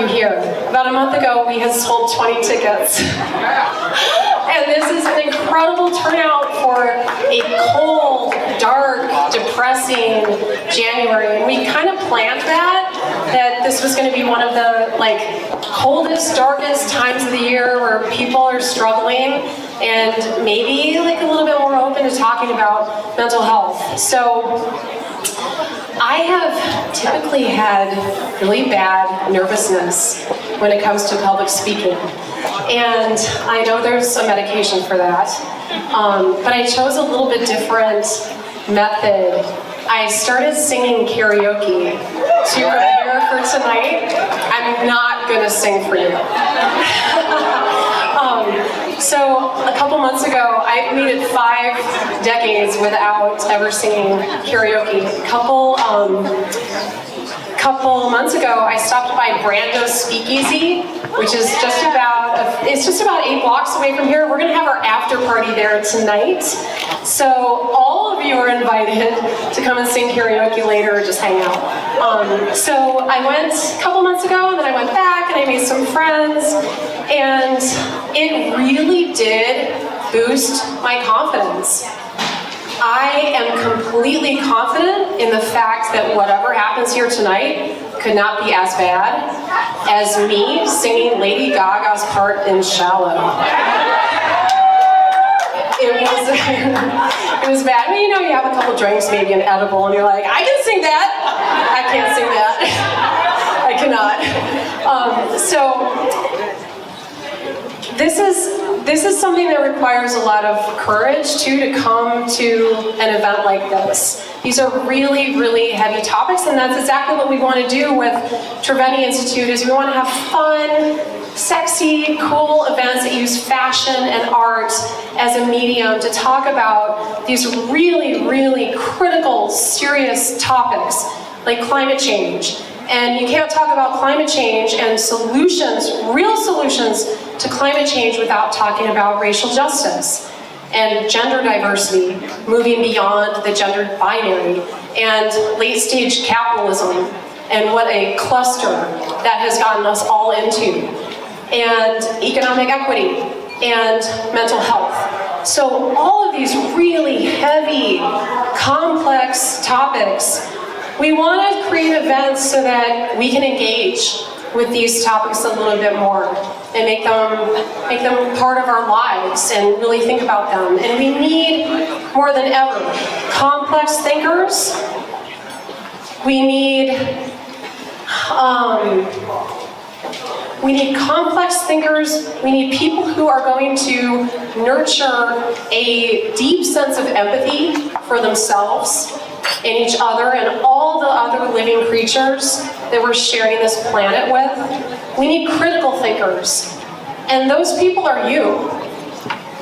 you here. About a month ago, we had sold 20 tickets. And this is an incredible turnout for a cold, dark, depressing January. And we kind of planned that this was going to be one of the coldest, darkest times of the year where people are struggling and maybe a little bit more open to talking about mental health. So I have typically had really bad nervousness when it comes to public speaking. And I know there's a medication for that, but I chose a little bit different method. I started singing karaoke to prepare for tonight. I'm not gonna sing for you. So a couple months ago, I made it 5 decades without ever singing karaoke. Couple months ago, I stopped by Brando's Speakeasy, which is just about 8 blocks away from here. We're gonna have our after party there tonight. So all of you are invited to come and sing karaoke later or just hang out. So I went a couple months ago, and then I went back and I made some friends, and it really did boost my confidence. I am completely confident in the fact that whatever happens here tonight could not be as bad as me singing Lady Gaga's part in Shallow. It was bad. I mean, you have a couple drinks, maybe an edible, and you're like, I can sing that. I can't sing that. I cannot. This is something that requires a lot of courage to come to an event like this. These are really, really heavy topics, and that's exactly what we want to do with Triveni Institute. Is we want to have fun, sexy, cool events that use fashion and art as a medium to talk about these really, really critical, serious topics like climate change. And you can't talk about climate change and solutions, real solutions to climate change without talking about racial justice and gender diversity, moving beyond the gendered binary, and late-stage capitalism, and what a cluster that has gotten us all into, and economic equity, and mental health. So all of these really heavy, complex topics, we want to create events so that we can engage with these topics a little bit more and make them part of our lives and really think about them. And we need, more than ever, complex thinkers. We need complex thinkers. We need people who are going to nurture a deep sense of empathy for themselves and each other and all the other living creatures that we're sharing this planet with. We need critical thinkers. And those people are you.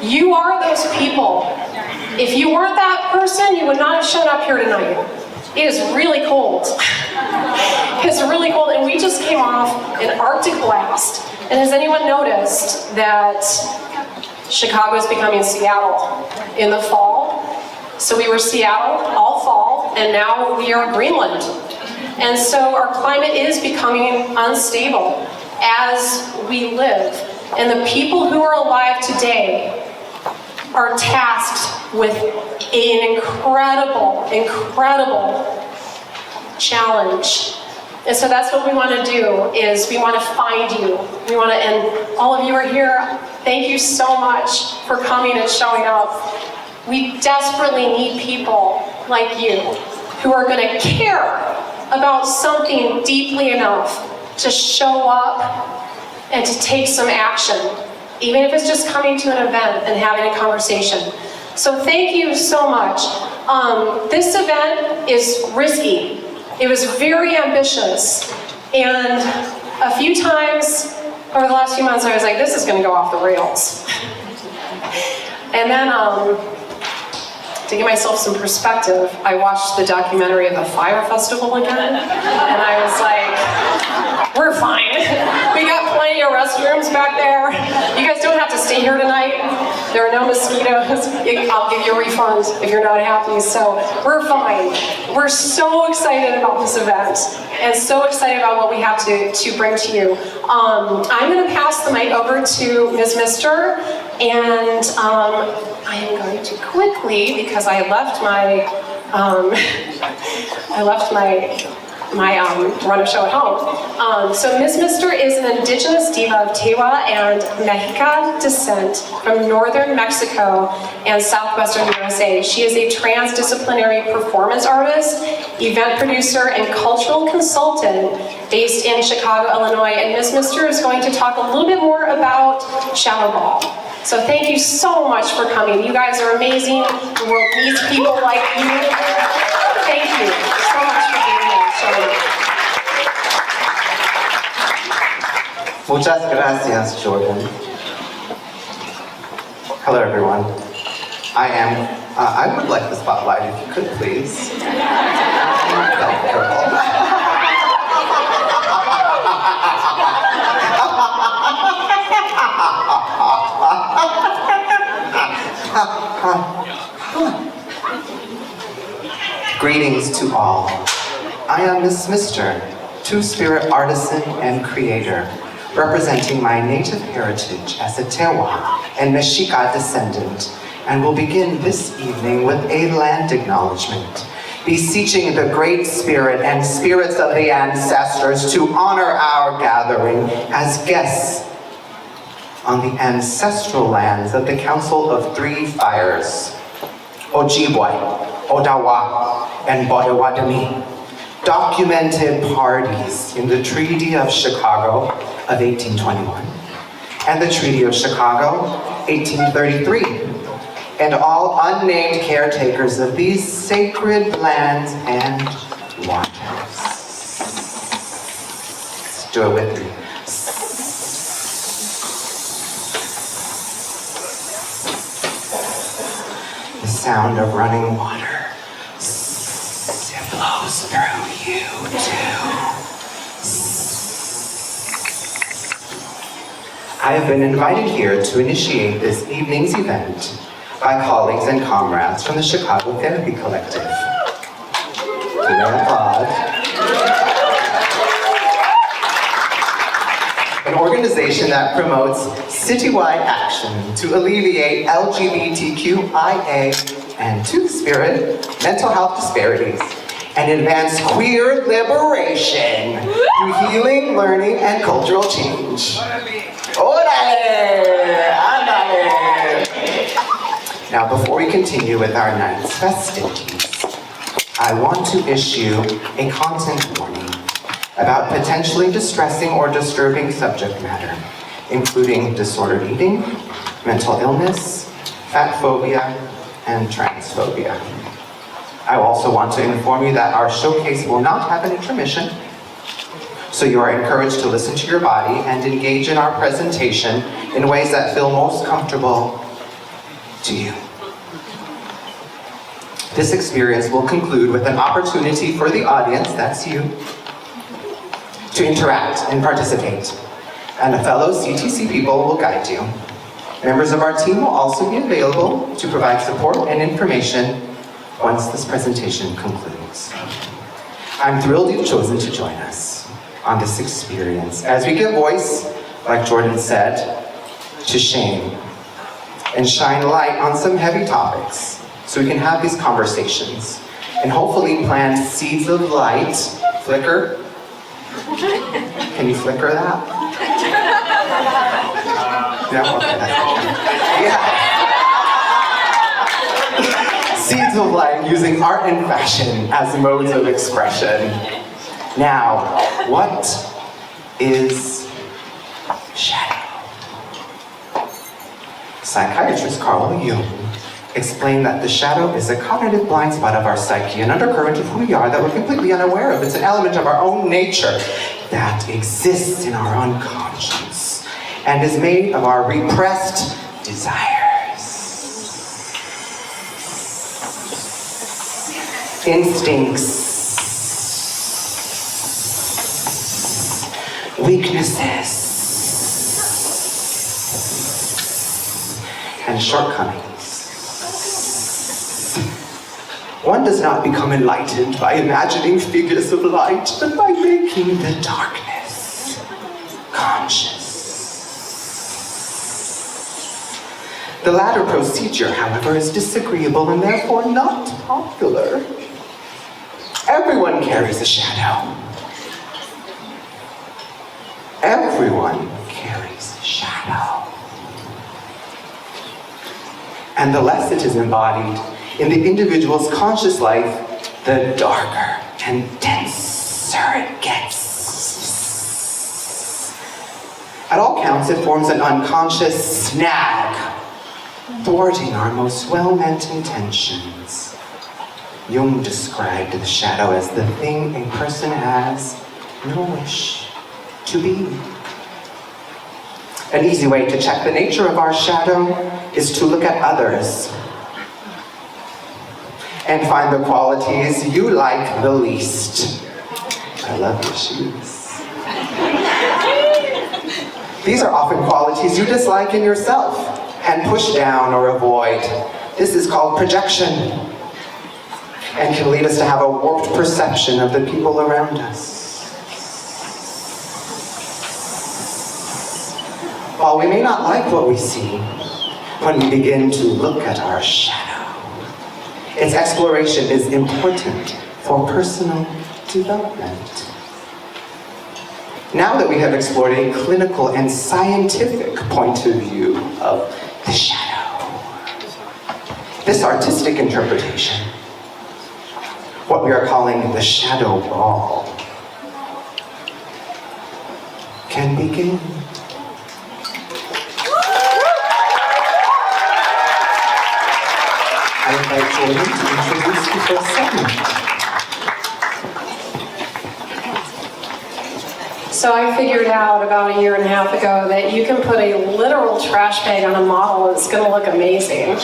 You are those people. If you weren't that person, you would not have shown up here tonight. It is really cold. It's really cold, and we just came off an Arctic blast. And has anyone noticed that Chicago is becoming Seattle in the fall? So we were Seattle all fall, and now we are Greenland. And so our climate is becoming unstable as we live. And the people who are alive today are tasked with an incredible, incredible challenge. And so that's what we want to do, is we want to find you. We want to, and all of you are here. Thank you so much for coming and showing up. We desperately need people like you who are going to care about something deeply enough to show up and to take some action, even if it's just coming to an event and having a conversation. So thank you so much. This event is risky. It was very ambitious. And a few times over the last few months, I was like, this is going to go off the rails. And then, to give myself some perspective, I watched the documentary of the Fire Festival again, and I was like, we're fine. We got plenty of restrooms back there. You guys don't have to stay here tonight. There are no mosquitoes. I'll give you a refund if you're not happy. So we're fine. We're so excited about this event and so excited about what we have to bring to you. I'm going to pass the mic over to Ms. Mister, and I am going to quickly, because I left my run of show at home. So Ms. Mister is an indigenous diva of Tewa and Mexica descent from northern Mexico and southwestern USA. She is a transdisciplinary performance artist, event producer, and cultural consultant based in Chicago, Illinois. And Ms. Mister is going to talk a little bit more about ShadowBall. So thank you so much for coming. You guys are amazing. The world needs people like you. Thank you so much for being here. Muchas gracias, Jordan. Hello, everyone. I would like the spotlight if you could, please. Greetings to all. I am Miss Mister, two-spirit artisan and creator, representing my native heritage as a Tewa and Mexica descendant, and will begin this evening with a land acknowledgement, beseeching the Great Spirit and spirits of the ancestors to honor our gathering as guests on the ancestral lands of the Council of Three Fires, Ojibwe, Odawa, and Potawatomi, documented parties in the Treaty of Chicago of 1821 and the Treaty of Chicago 1833, and all unnamed caretakers of these sacred lands and waters. Do it with me. The sound of running water. It flows through you too. I have been invited here to initiate this evening's event by colleagues and comrades from the Chicago Therapy Collective. You may applaud. An organization that promotes citywide action to alleviate LGBTQIA and two-spirit mental health disparities and advance queer liberation through healing, learning, and cultural change. Now, before we continue with our night's festivities, I want to issue a content warning about potentially distressing or disturbing subject matter, including disordered eating, mental illness, fat phobia, and transphobia. I also want to inform you that our showcase will not have an intermission, so you are encouraged to listen to your body and engage in our presentation in ways that feel most comfortable to you. This experience will conclude with an opportunity for the audience, that's you, to interact and participate, and fellow CTC people will guide you. Members of our team will also be available to provide support and information once this presentation concludes. I'm thrilled you've chosen to join us on this experience as we give voice, like Jordan said, to shame and shine light on some heavy topics so we can have these conversations and hopefully plant seeds of light. Flicker? Can you flicker that? No? Okay, that's okay. Yeah. Seeds of light using art and fashion as modes of expression. Now, what is shadow? Psychiatrist Carl Jung explained that the shadow is a cognitive blind spot of our psyche, an undercurrent of who we are that we're completely unaware of. It's an element of our own nature that exists in our unconscious and is made of our repressed desires, instincts, weaknesses, and shortcomings. One does not become enlightened by imagining figures of light, but by making the darkness conscious. The latter procedure, however, is disagreeable and therefore not popular. Everyone carries a shadow. Everyone carries a shadow. And the less it is embodied in the individual's conscious life, the darker and denser it gets. At all counts, it forms an unconscious snag, thwarting our most well-meant intentions. Jung described the shadow as the thing a person has no wish to be. An easy way to check the nature of our shadow is to look at others and find the qualities you like the least. I love your shoes. These are often qualities you dislike in yourself and push down or avoid. This is called projection and can lead us to have a warped perception of the people around us. While we may not like what we see, when we begin to look at our shadow, its exploration is important for personal development. Now that we have explored a clinical and scientific point of view of the shadow, this artistic interpretation, what we are calling the ShadowBall, can begin. I invite Jordan to introduce the first segment. So I figured out about a year and a half ago that you can put a literal trash bag on a model and it's going to look amazing.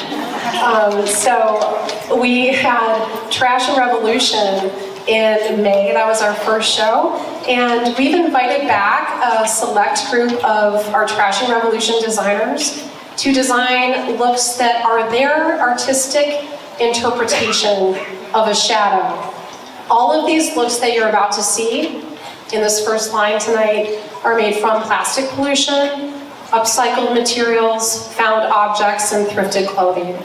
So we had Trash and Revolution in May. That was our first show. And we've invited back a select group of our Trash and Revolution designers to design looks that are their artistic interpretation of a shadow. All of these looks that you're about to see in this first line tonight are made from plastic pollution, upcycled materials, found objects, and thrifted clothing.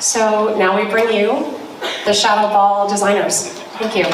So now we bring you the ShadowBall designers. Thank you.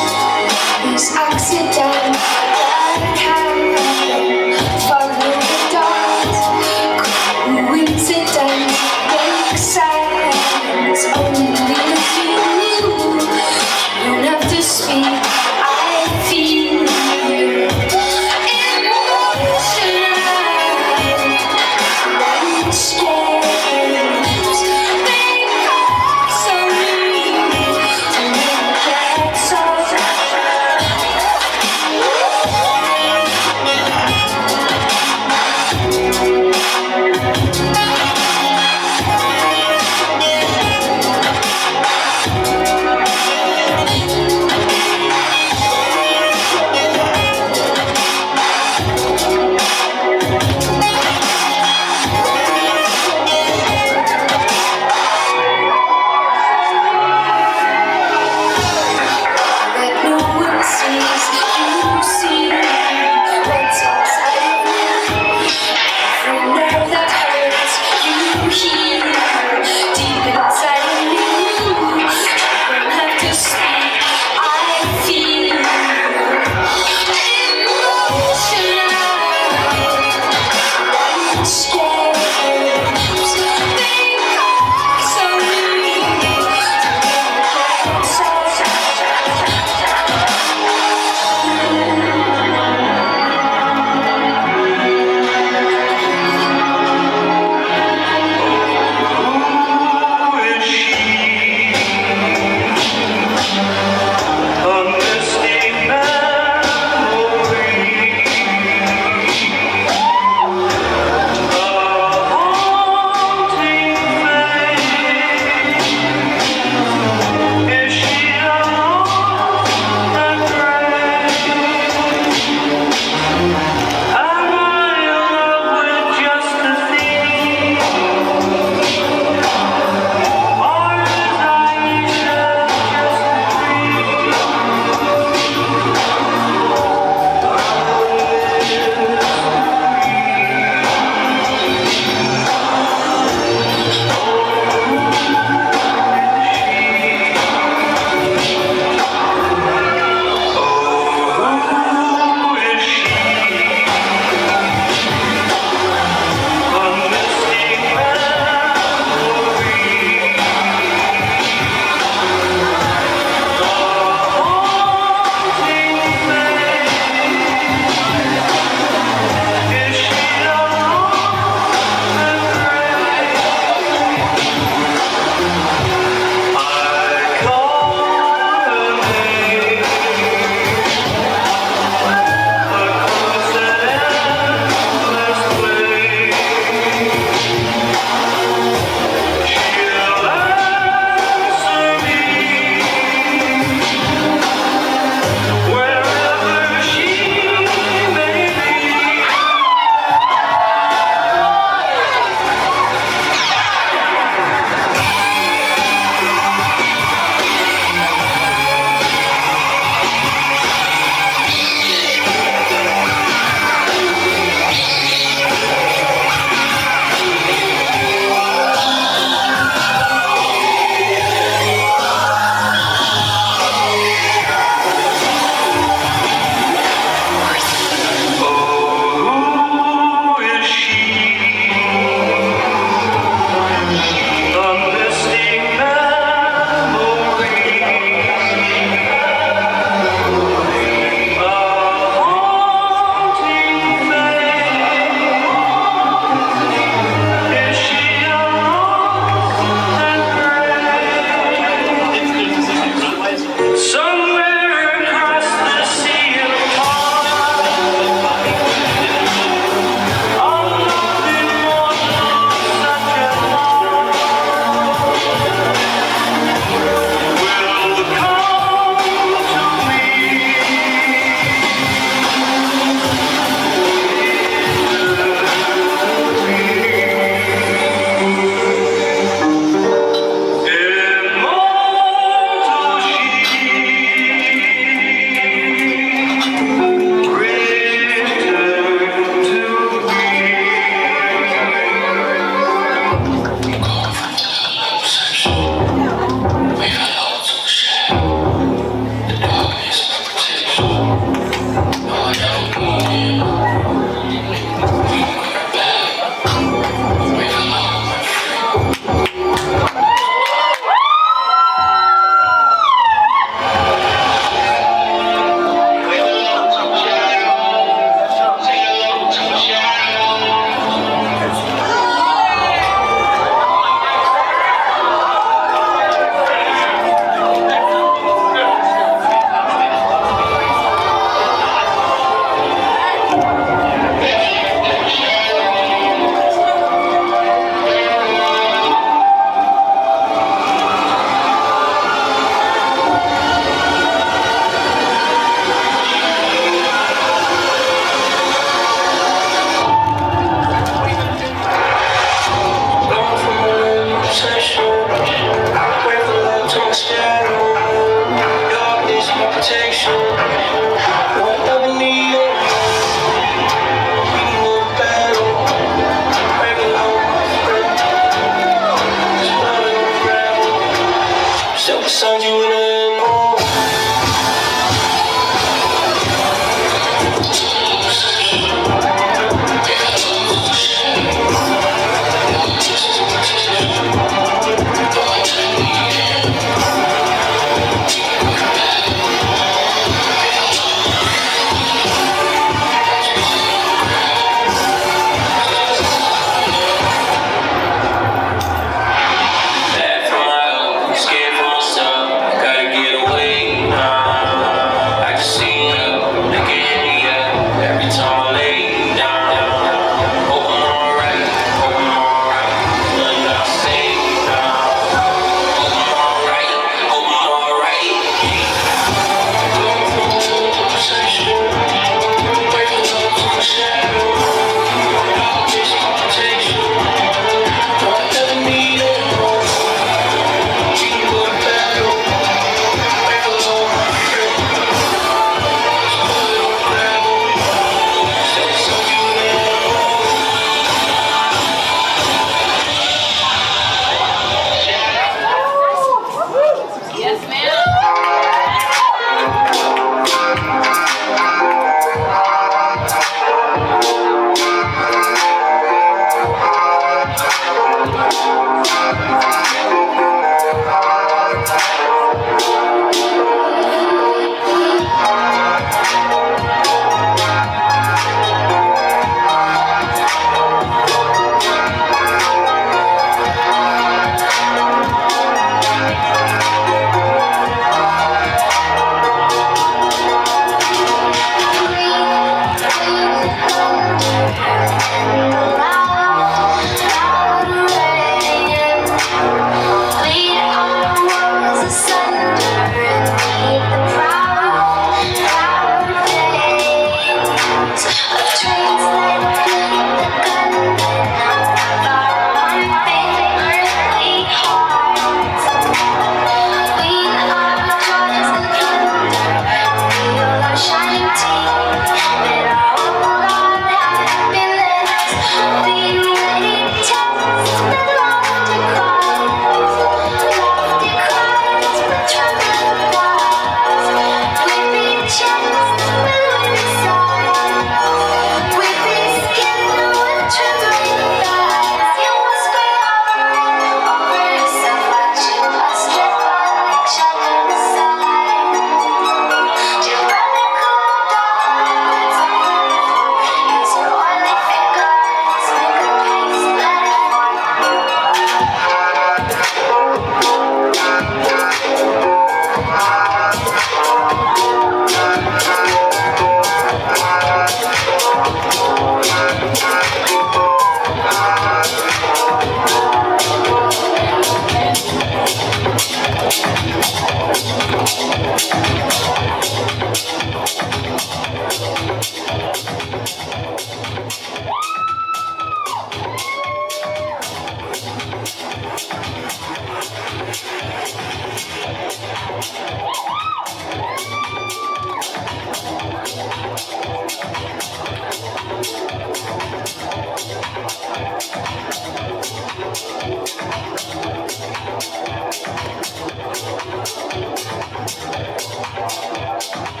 Take a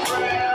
breath,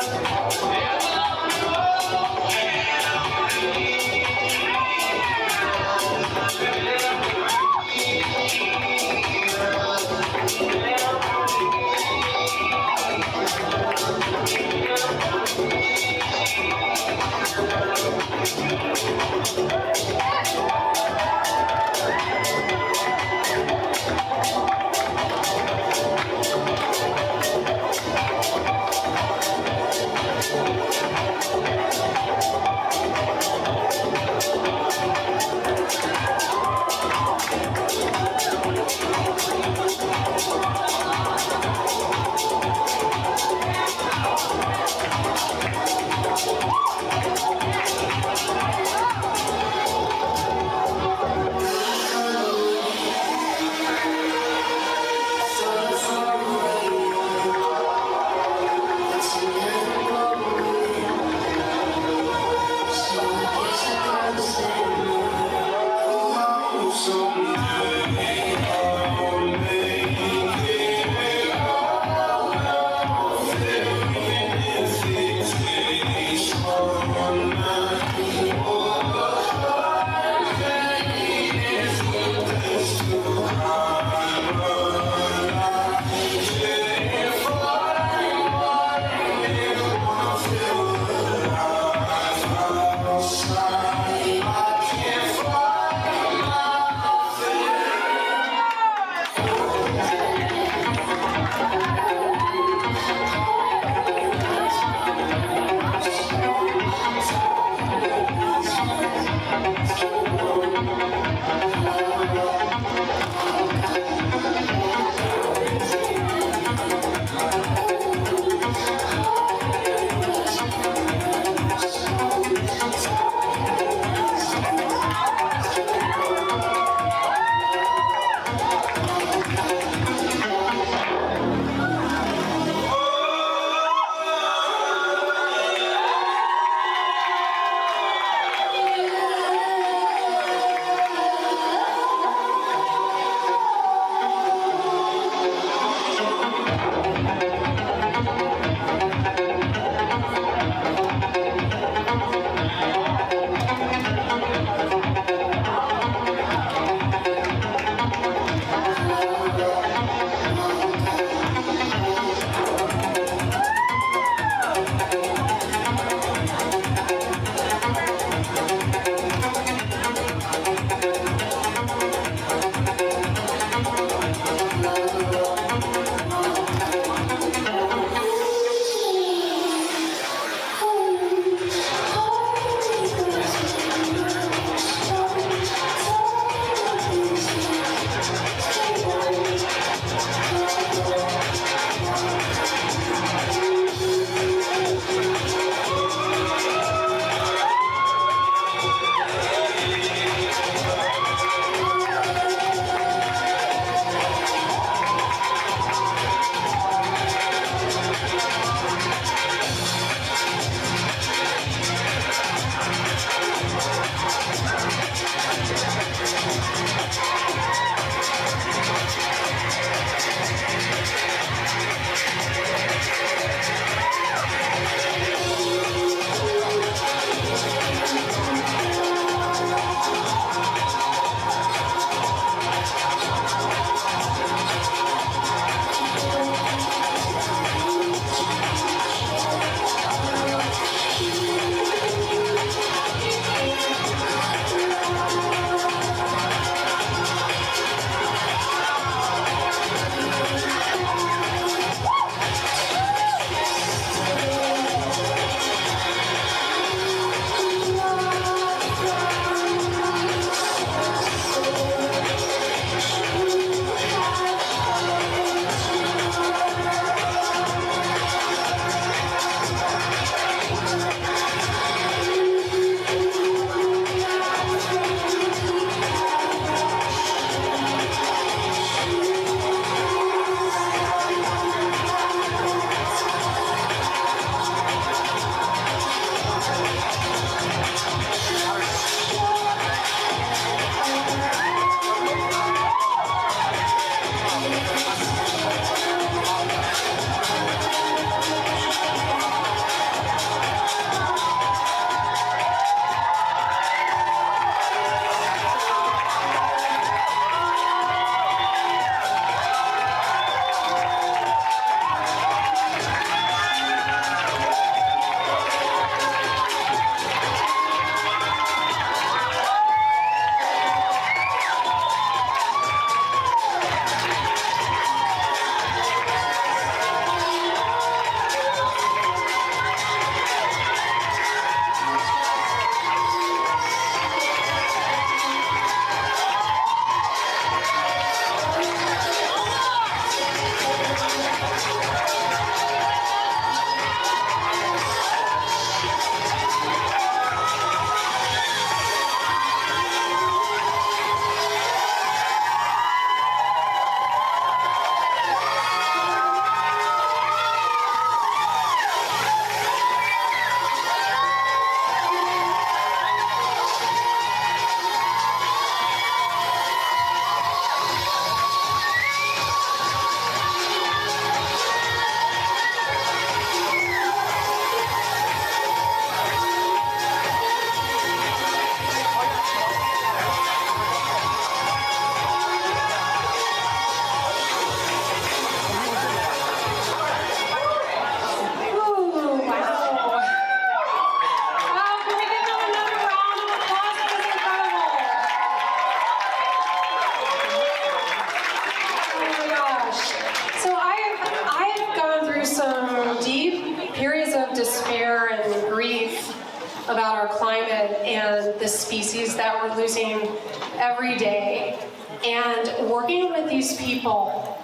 the species that we're losing every day. And working with these people,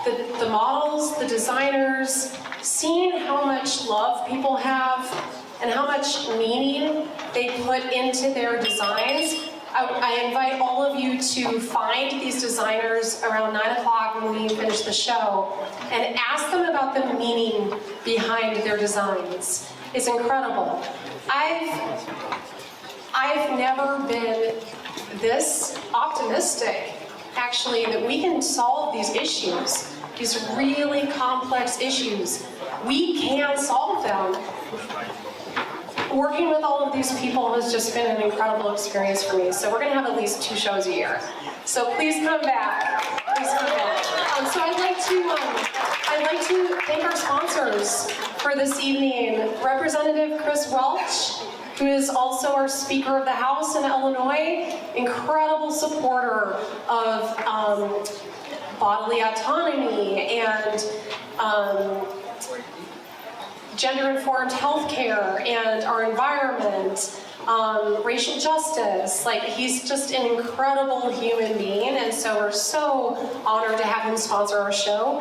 the models, the designers, seeing how much love people have and how much meaning they put into their designs. I invite all of you to find these designers around 9 o'clock when we finish the show and ask them about the meaning behind their designs. It's incredible. I've never been this optimistic, actually, that we can solve these issues, these really complex issues. We can solve them. Working with all of these people has just been an incredible experience for me. So we're going to have at least 2 shows a year. So please come back. Please come back. So I'd like to thank our sponsors for this evening. Representative Chris Welch, who is also our Speaker of the House in Illinois, incredible supporter of bodily autonomy and gender-informed healthcare and our environment, racial justice. Like, he's just an incredible human being, and so we're so honored to have him sponsor our show.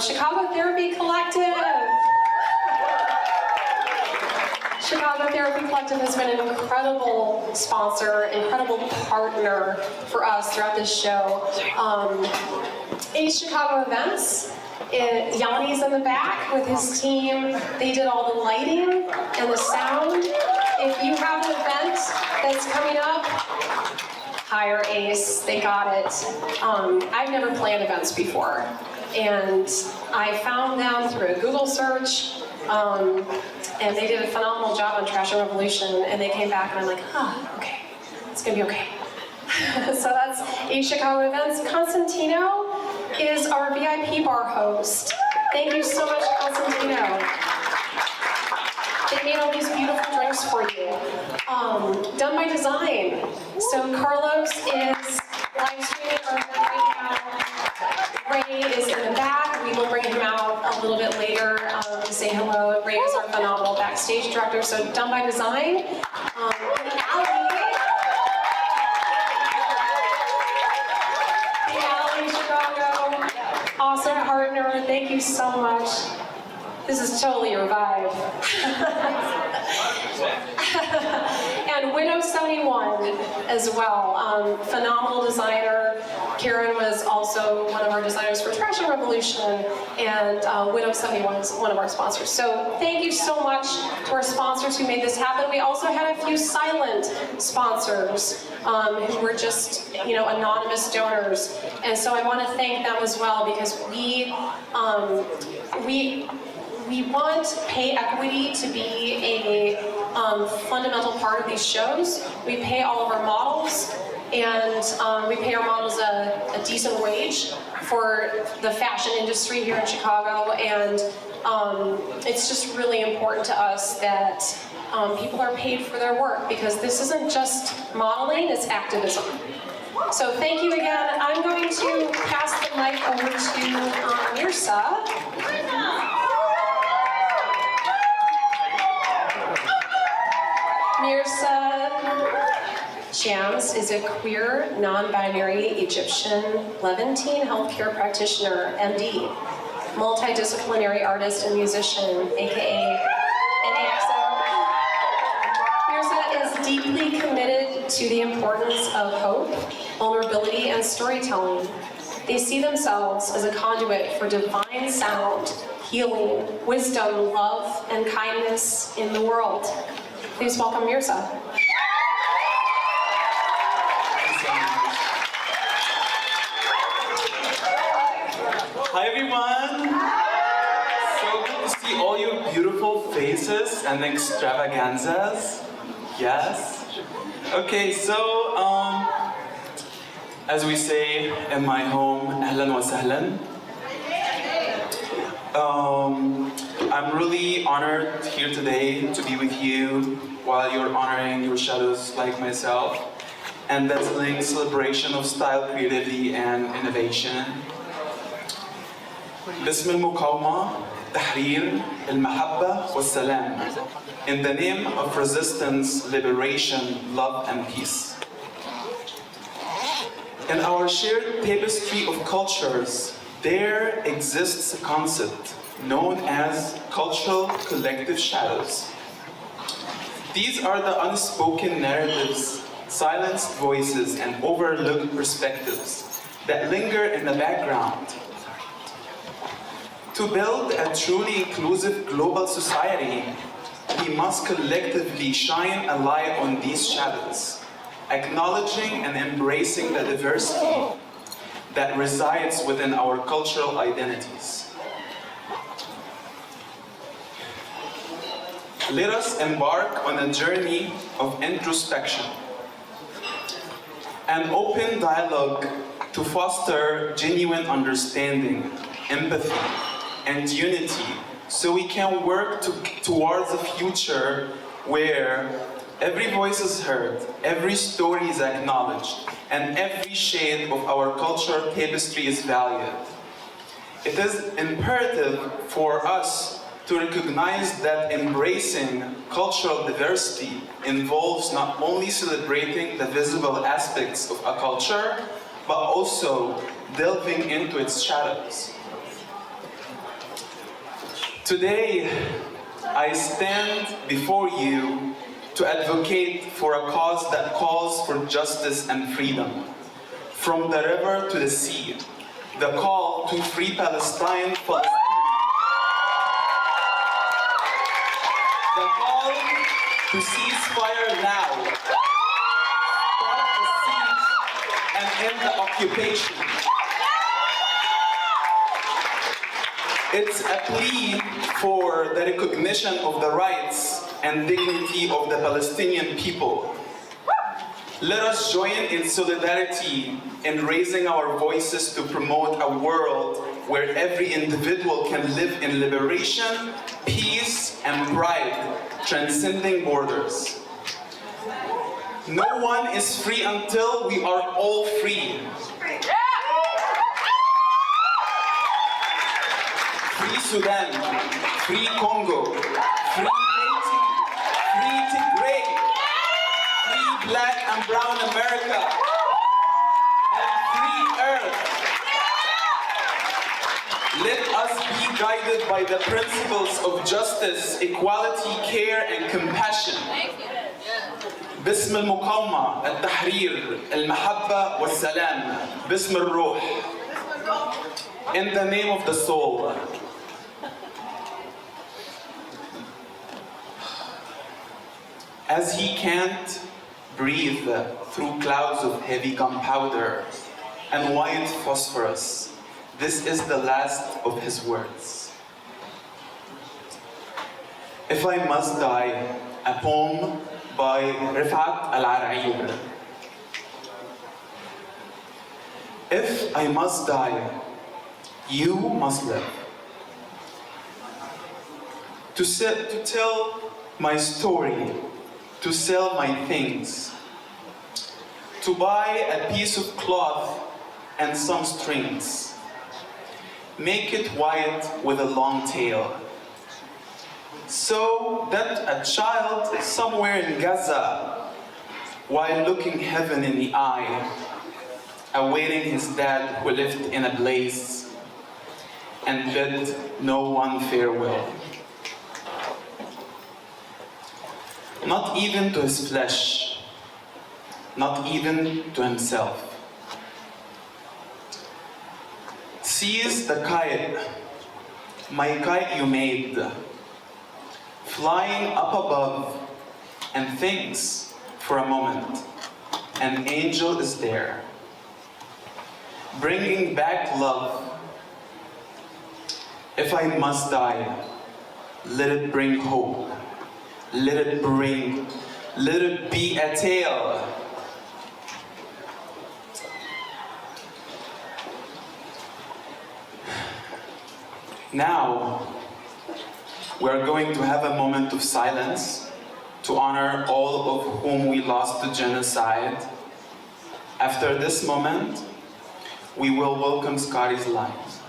Chicago Therapy Collective. Chicago Therapy Collective has been an incredible sponsor, incredible partner for us throughout this show. Chicago Events. Yanni's in the back with his team. They did all the lighting and the sound. If you have an event that's coming up, hire Ace, they got it. I've never planned events before, and I found them through a Google search, and they did a phenomenal job on Trash and Revolution, and they came back and I'm like, okay, it's gonna be okay. So that's Ace Chicago Events. Constantino is our VIP bar host. Thank you so much, Constantino. They made all these beautiful drinks for you. Done by design. So Carlos is live streaming our event right now. Ray is in the back. We will bring him out a little bit later to say hello. Ray is our phenomenal backstage director. So Done by Design. Awesome partner, thank you so much. This is totally your vibe. And Widow 71 as well, phenomenal designer. Karen was also one of our designers for Trash and Revolution, and Widow 71 is one of our sponsors. So thank you so much to our sponsors who made this happen. We also had a few silent sponsors who were just, anonymous donors, and so I want to thank them as well, because we want pay equity to be a fundamental part of these shows. We pay all of our models, and we pay our models a decent wage for the fashion industry here in Chicago, and it's just really important to us that people are paid for their work, because this isn't just modeling, it's activism. So thank you again. I'm going to pass the mic over to Mirsa. Mirsa Shams is a queer, non-binary Egyptian Levantine healthcare practitioner, MD, multidisciplinary artist and musician, aka NAXO. Mirsa is deeply committed to the importance of hope, vulnerability, and storytelling. They see themselves as a conduit for divine sound, healing, wisdom, love, and kindness in the world. Please welcome Mirsa. Hi everyone! So good to see all your beautiful faces and extravaganzas. Yes? Okay, so as we say in my home, ahlan wa sahlan. I'm really honored here today to be with you while you're honoring your shadows like myself, and that's a celebration of style, creativity, and innovation. باسم المقاومة التحرير, المحبة والسلام, in the name of resistance, liberation, love, and peace. In our shared tapestry of cultures, there exists a concept known as cultural collective shadows. These are the unspoken narratives, silenced voices, and overlooked perspectives that linger in the background. To build a truly inclusive global society, we must collectively shine a light on these shadows, acknowledging and embracing the diversity that resides within our cultural identities. Let us embark on a journey of introspection, an open dialogue to foster genuine understanding, empathy, and unity, so we can work towards a future where every voice is heard, every story is acknowledged, and every shade of our cultural tapestry is valued. It is imperative for us to recognize that embracing cultural diversity involves not only celebrating the visible aspects of a culture, but also delving into its shadows. Today, I stand before you to advocate for a cause that calls for justice and freedom. From the river to the sea, the call to free Palestine, the call to cease fire now, stop the siege, and end the occupation. It's a plea for the recognition of the rights and dignity of the Palestinian people. Let us join in solidarity in raising our voices to promote a world where every individual can live in liberation, peace, and pride, transcending borders. No one is free until we are all free. Free Sudan, free Congo, free Haiti, free Tigray, free Black and Brown America, and free Earth. Let us be guided by the principles of justice, equality, care, and compassion. باسم المقاومة، التحرير، المحبة والسلام، باسم الروح. In the name of the soul. As he can't breathe through clouds of heavy gunpowder and white phosphorus, this is the last of his words. If I must die, a poem by Rifat Al-Ar'ir. If I must die, you must live. To tell my story, to sell my things, to buy a piece of cloth and some strings, make it white with a long tail, so that a child somewhere in Gaza, while looking heaven in the eye, awaiting his dad who lived in a blaze, and bid no one farewell. Not even to his flesh, not even to himself. Seize the kite, my kite you made, flying up above, and thinks for a moment, an angel is there, bringing back love. If I must die, let it bring hope. Let it be a tale. Now, we're going to have a moment of silence to honor all of whom we lost to genocide. After this moment, we will welcome Scottie's life.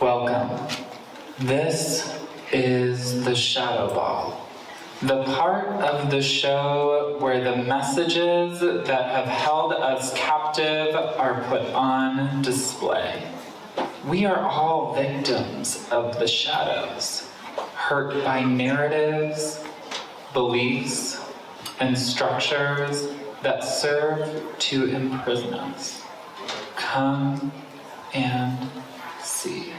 Welcome. This is the ShadowBall, the part of the show where the messages that have held us captive are put on display. We are all victims of the shadows, hurt by narratives, beliefs, and structures that serve to imprison us. Come and see.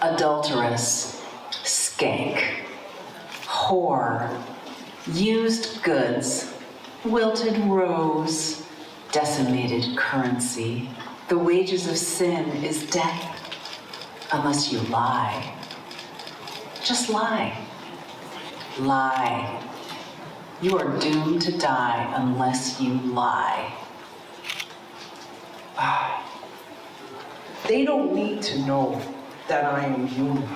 Adulteress, skank, whore, used goods, wilted rose, decimated currency. The wages of sin is death, unless you lie. Just lie. Lie. You are doomed to die unless you lie. They don't need to know that I am human,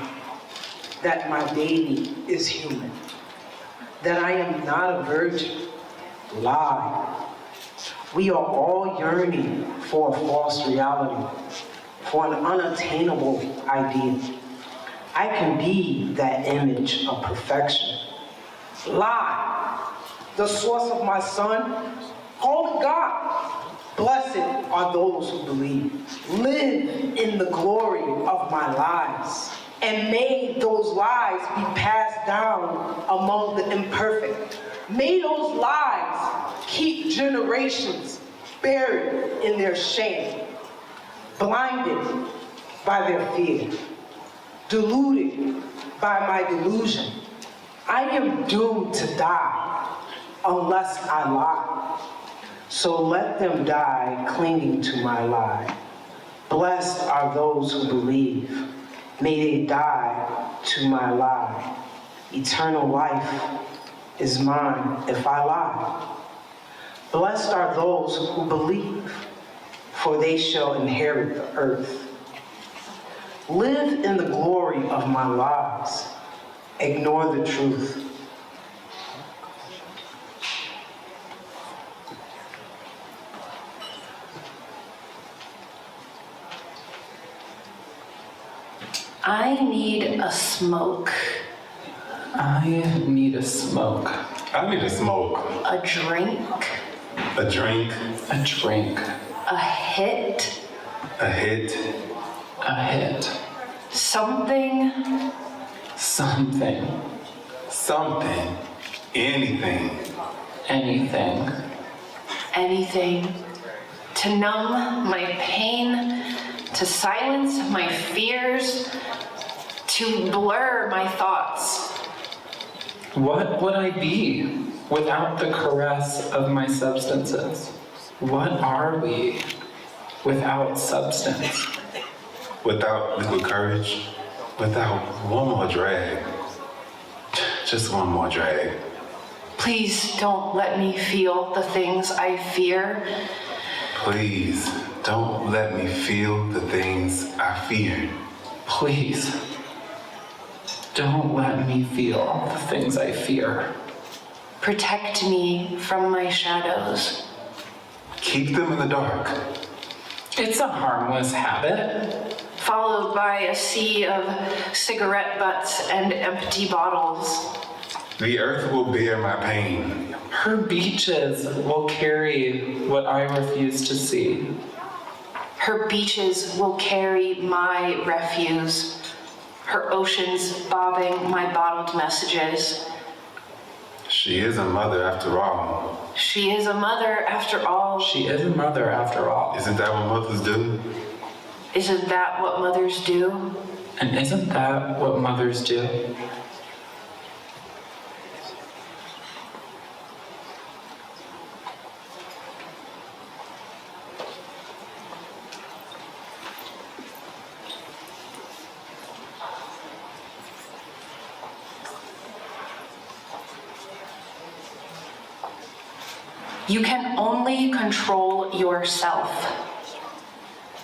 that my baby is human, that I am not a virgin. Lie. We are all yearning for a false reality, for an unattainable idea. I can be that image of perfection. Lie. The source of my son, call it God. Blessed are those who believe. Live in the glory of my lies. And may those lies be passed down among the imperfect. May those lies keep generations buried in their shame, blinded by their fear, deluded by my delusion. I am doomed to die unless I lie. So let them die clinging to my lie. Blessed are those who believe. May they die to my lie. Eternal life is mine if I lie. Blessed are those who believe, for they shall inherit the earth. Live in the glory of my lies. Ignore the truth. I need a smoke, I need a smoke, I need a smoke, a drink, a drink, a drink, a hit, a hit, a hit, something, something, something, anything, anything, anything, to numb my pain, to silence my fears, to blur my thoughts. What would I be without the caress of my substances? What are we without substance? without liquid courage, without one more drag. Just one more drag. Please don't let me feel the things I fear. Please, don't let me feel the things I fear. Please, don't let me feel the things I fear. Protect me from my shadows. Keep them in the dark. It's a harmless habit. Followed by a sea of cigarette butts and empty bottles. The earth will bear my pain. Her beaches will carry what I refuse to see. Her beaches will carry my refuse. Her oceans bobbing my bottled messages. She is a mother after all. She is a mother after all. She is a mother after all. Isn't that what mothers do? Isn't that what mothers do? And isn't that what mothers do? You can only control yourself.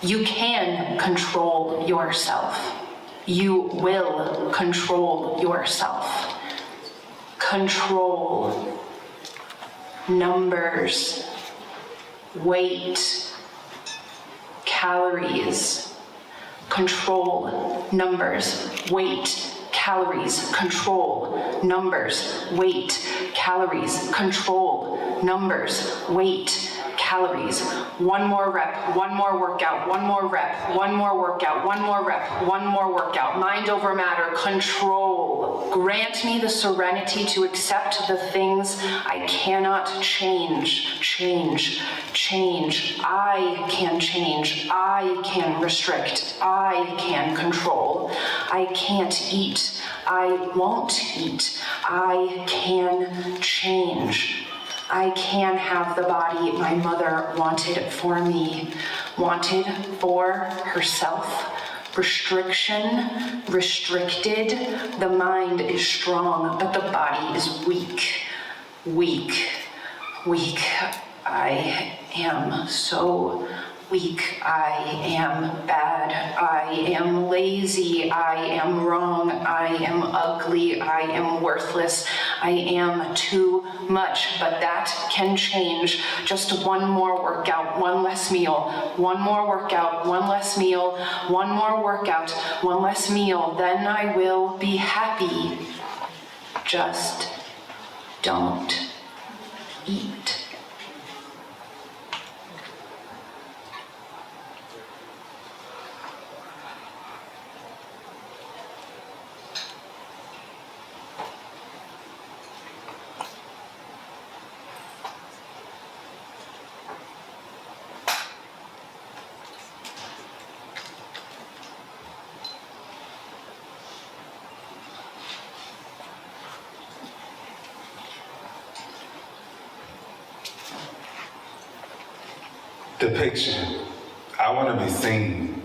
You can control yourself. You will control yourself. Control. Numbers. Weight. Calories. Control. Numbers. Weight. Calories. Control. Numbers. Weight. Calories. Control. Numbers. Weight. Calories. One more rep, one more workout, one more rep, one more workout, one more rep, one more workout. Mind over matter, control. Grant me the serenity to accept the things I cannot change. Change. I can change. I can restrict. I can control. I can't eat. I won't eat. I can change. I can have the body my mother wanted for me, wanted for herself. Restriction, restricted. The mind is strong, but the body is weak. Weak. I am so weak. I am bad. I am lazy. I am wrong. I am ugly. I am worthless. I am too much, but that can change. Just one more workout, one less meal. One more workout, one less meal. One more workout, one less meal. Then I will be happy. Just don't eat. Depiction. I want to be seen.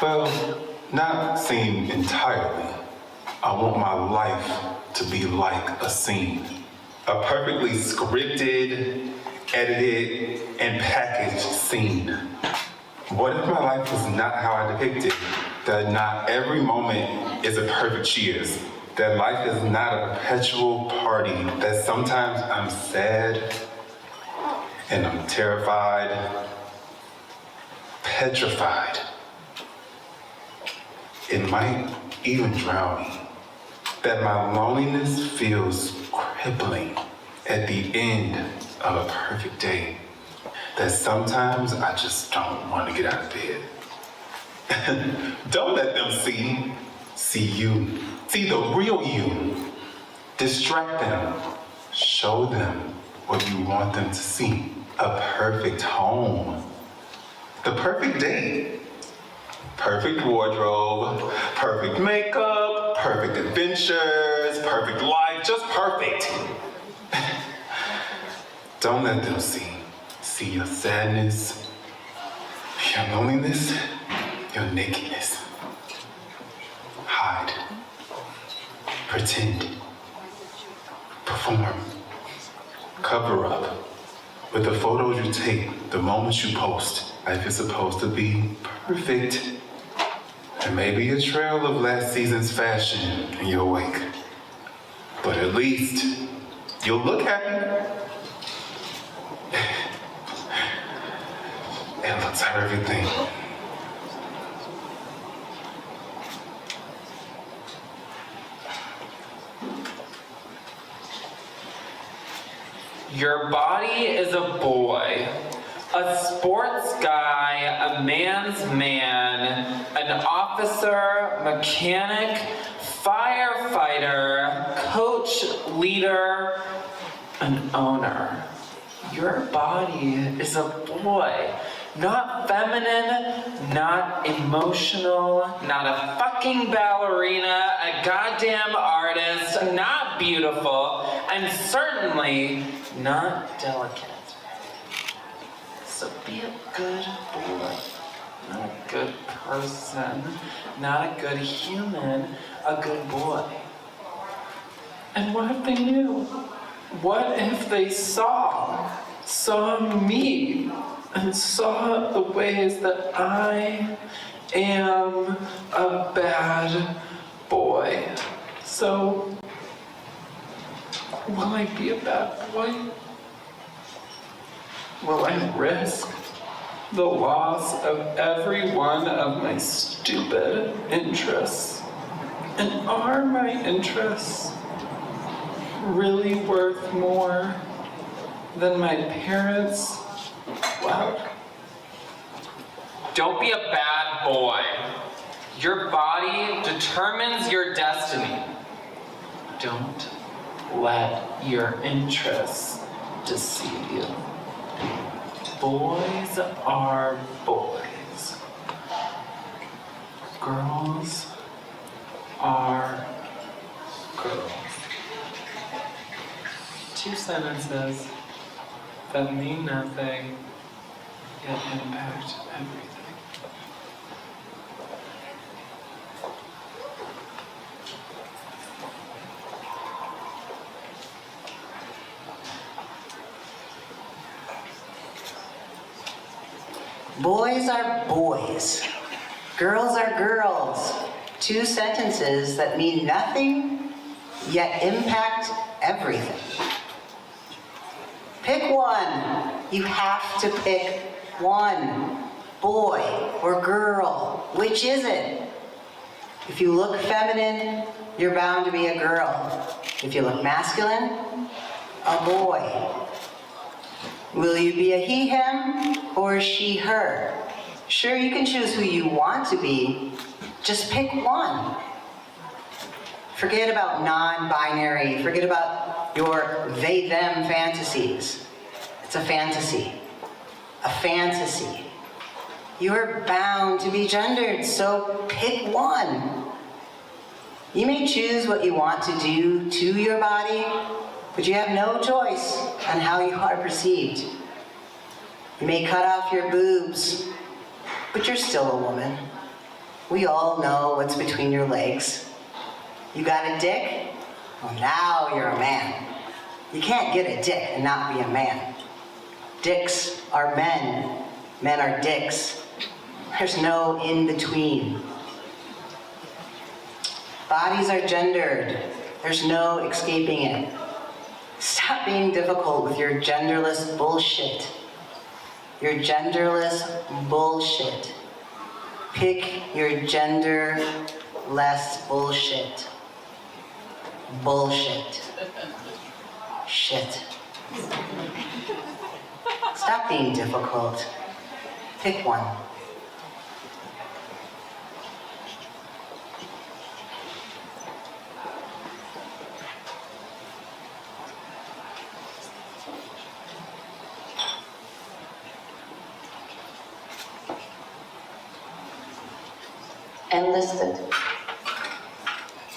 Well, not seen entirely. I want my life to be like a scene. A perfectly scripted, edited, and packaged scene. What if my life was not how I depicted? That not every moment is a perfect cheers. That life is not a perpetual party. That sometimes I'm sad, and I'm terrified, petrified. It might even drown me. That my loneliness feels crippling at the end of a perfect day. That sometimes I just don't want to get out of bed. Don't let them see you. See the real you. Distract them. Show them what you want them to see. A perfect home. The perfect date. Perfect wardrobe. Perfect makeup. Perfect adventures. Perfect life. Just perfect. Don't let them see your sadness, your loneliness, your nakedness. Hide. Pretend. Perform. Cover up. With the photos you take, the moments you post, life is supposed to be perfect. And maybe a trail of last season's fashion in your wake. But at least you'll look happy. It looks like everything. Your body is a boy, a sports guy, a man's man, an officer, mechanic, firefighter, coach, leader, an owner. Your body is a boy. Not feminine, not emotional, not a fucking ballerina, a goddamn artist, not beautiful, and certainly not delicate. So be a good boy, not a good person, not a good human, a good boy. And what if they knew? What if they saw? saw me and saw the ways that I am a bad boy. So, will I be a bad boy? Will I risk the loss of every one of my stupid interests? And are my interests really worth more than my parents' wealth? Don't be a bad boy. Your body determines your destiny. Don't let your interests deceive you. Boys are boys. Girls are girls. 2 sentences that mean nothing, yet impact everything. Boys are boys. Girls are girls. 2 sentences that mean nothing, yet impact everything. Pick one. You have to pick one. Boy or girl. Which is it? If you look feminine, you're bound to be a girl. If you look masculine, a boy. Will you be a he, him, or she, her? Sure, you can choose who you want to be. Just pick one. Forget about non-binary. Forget about your they, them fantasies. It's a fantasy. A fantasy. You're bound to be gendered, so pick one. You may choose what you want to do to your body, but you have no choice on how you are perceived. You may cut off your boobs, but you're still a woman. We all know what's between your legs. You got a dick? Well, now you're a man. You can't get a dick and not be a man. Dicks are men. Men are dicks. There's no in-between. Bodies are gendered. There's no escaping it. Stop being difficult with your genderless bullshit. Your genderless bullshit. Pick your genderless bullshit. Bullshit. Shit. Stop being difficult. Pick one. Enlisted.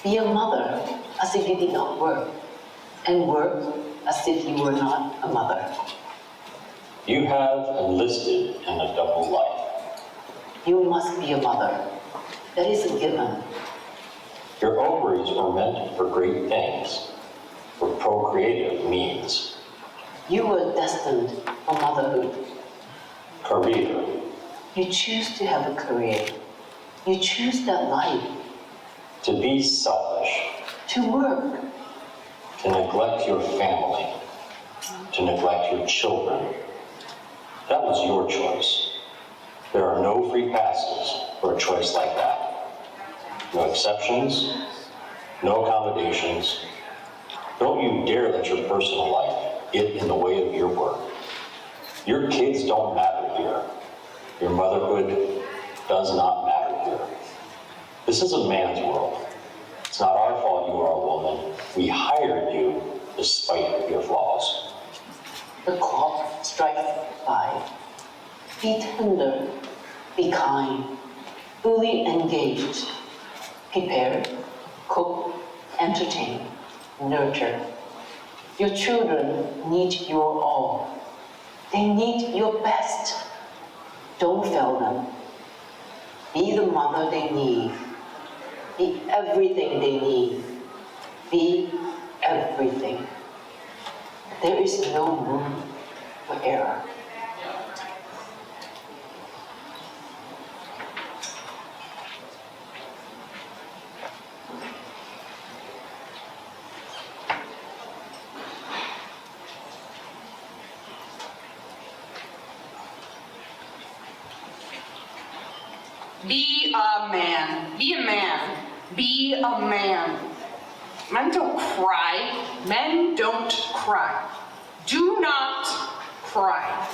Be a mother as if you did not work, and work as if you were not a mother. You have enlisted in a double life. You must be a mother. That is a given. Your ovaries were meant for great things, for procreative means. You were destined for motherhood. Career. You choose to have a career. You choose that life. To be selfish. To work. To neglect your family. To neglect your children. That was your choice. There are no free passes for a choice like that. No exceptions, no accommodations. Don't you dare let your personal life get in the way of your work. Your kids don't matter here. Your motherhood does not matter here. This is a man's world. It's not our fault you are a woman. We hired you despite your flaws. The clock strikes 5. Be tender. Be kind. Fully engaged. Prepare, cook, entertain, nurture. Your children need your all. They need your best. Don't fail them. Be the mother they need. Be everything they need. Be everything. There is no moon, for error. Be a man. Be a man. Be a man. Men don't cry. Men don't cry. Do not cry.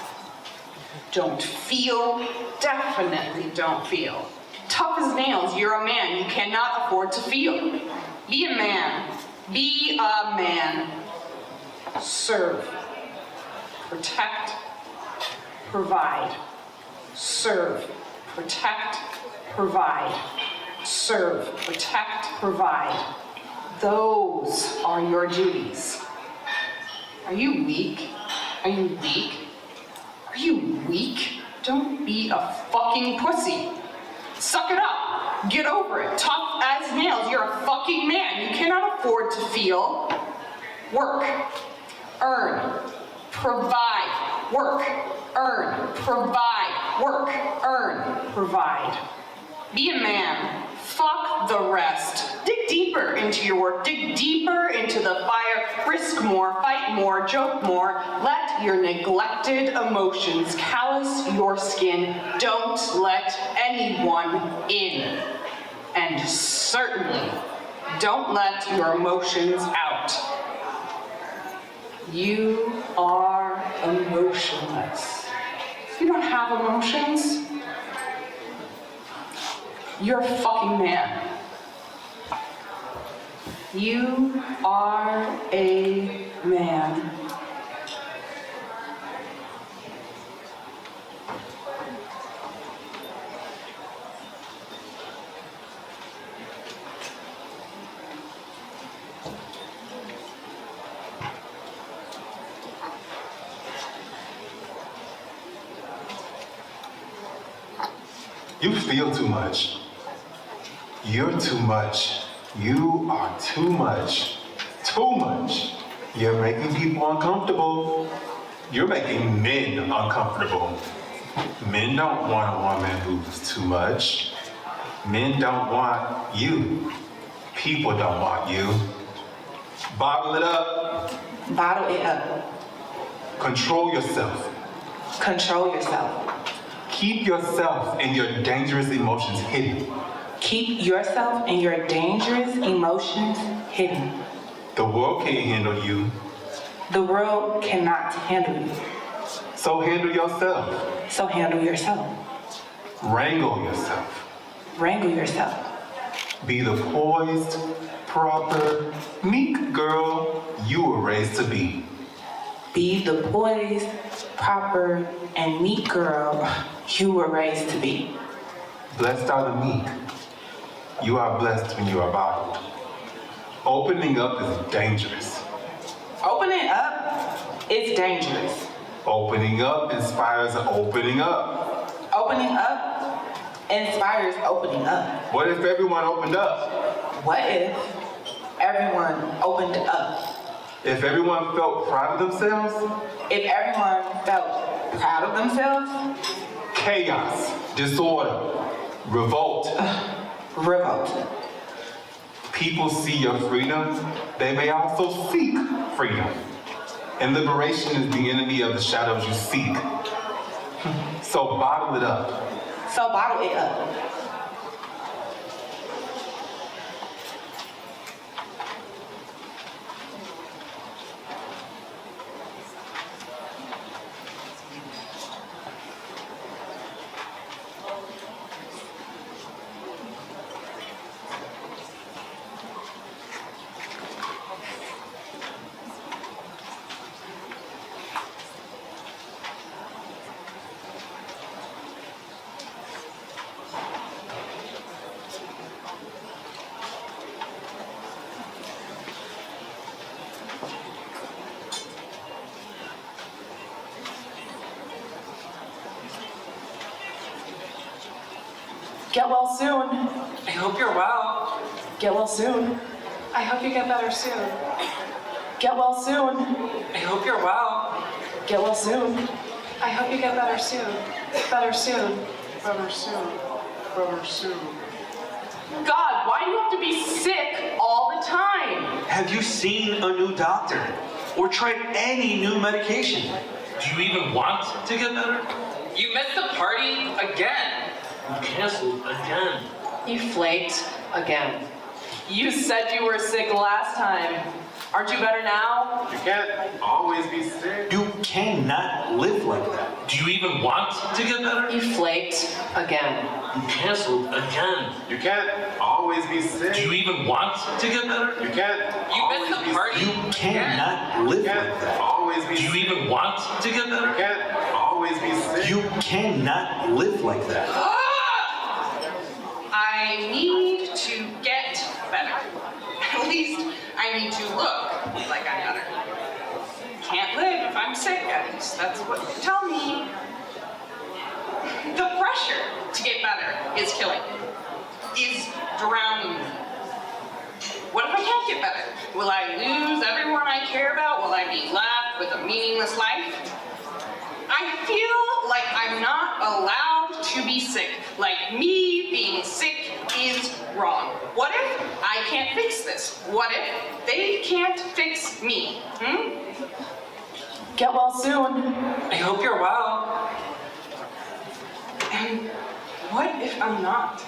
Don't feel. Definitely don't feel. Tough as nails, you're a man. You cannot afford to feel. Be a man. Be a man. Serve. Protect. Provide. Serve. Protect. Provide. Serve. Protect. Provide. Those are your duties. Are you weak? Are you weak? Are you weak? Don't be a fucking pussy. Suck it up. Get over it. Tough as nails. You're a fucking man. You cannot afford to feel. Work. Earn. Provide. Work. Earn. Provide. Work. Earn. Provide. Be a man. Fuck the rest. Dig deeper into your work. Dig deeper into the fire. Risk more. Fight more. Joke more. Let your neglected emotions callous your skin. Don't let anyone in. And certainly, don't let your emotions out. You are emotionless. You don't have emotions. You're a fucking man. You are a man. You feel too much. You're too much. You are too much. Too much. You're making people uncomfortable. You're making men uncomfortable. Men don't want a woman who's too much. Men don't want you. People don't want you. Bottle it up. Bottle it up. Control yourself. Control yourself. Keep yourself and your dangerous emotions hidden. Keep yourself and your dangerous emotions hidden. The world can't handle you. The world cannot handle you. So handle yourself. So handle yourself. Wrangle yourself. Wrangle yourself. Be the poised, proper, meek girl you were raised to be. Be the poised, proper, and meek girl you were raised to be. Blessed are the meek. You are blessed when you are bottled. Opening up is dangerous. Opening up is dangerous. Opening up inspires opening up. Opening up inspires opening up. What if everyone opened up? What if everyone opened up? If everyone felt proud of themselves? If everyone felt proud of themselves? Chaos, disorder, revolt. Revolt. People see your freedom, they may also seek freedom. And liberation is the enemy of the shadows you seek. So bottle it up. So bottle it up. Get well soon. I hope you're well. Get well soon. I hope you get better soon. Get well soon. I hope you're well. Get well soon. I hope you get better soon. Better soon. Better soon. Better soon. God, why do you have to be sick all the time? Have you seen a new doctor? Or tried any new medication? Do you even want to get better? You missed the party again. You canceled again. You flaked again. You said you were sick last time. Aren't you better now? You can't always be sick. You cannot live like that. Do you even want to get better? You flaked again. You canceled again. You can't always be sick. Do you even want to get better? You can't You missed the party You cannot live can't like that. always be Do you sick. even want to get better? You can't always be sick. You cannot live like that. I need to get better. At least I need to look like I'm better. Can't live if I'm sick, at least that's what you tell me. The pressure to get better is killing me, is drowning me. What if I can't get better? Will I lose everyone I care about? Will I be left with a meaningless life? I feel like I'm not allowed to be sick. Like me being sick is wrong. What if I can't fix this? What if they can't fix me? Get well soon. I hope you're well. And what if I'm not?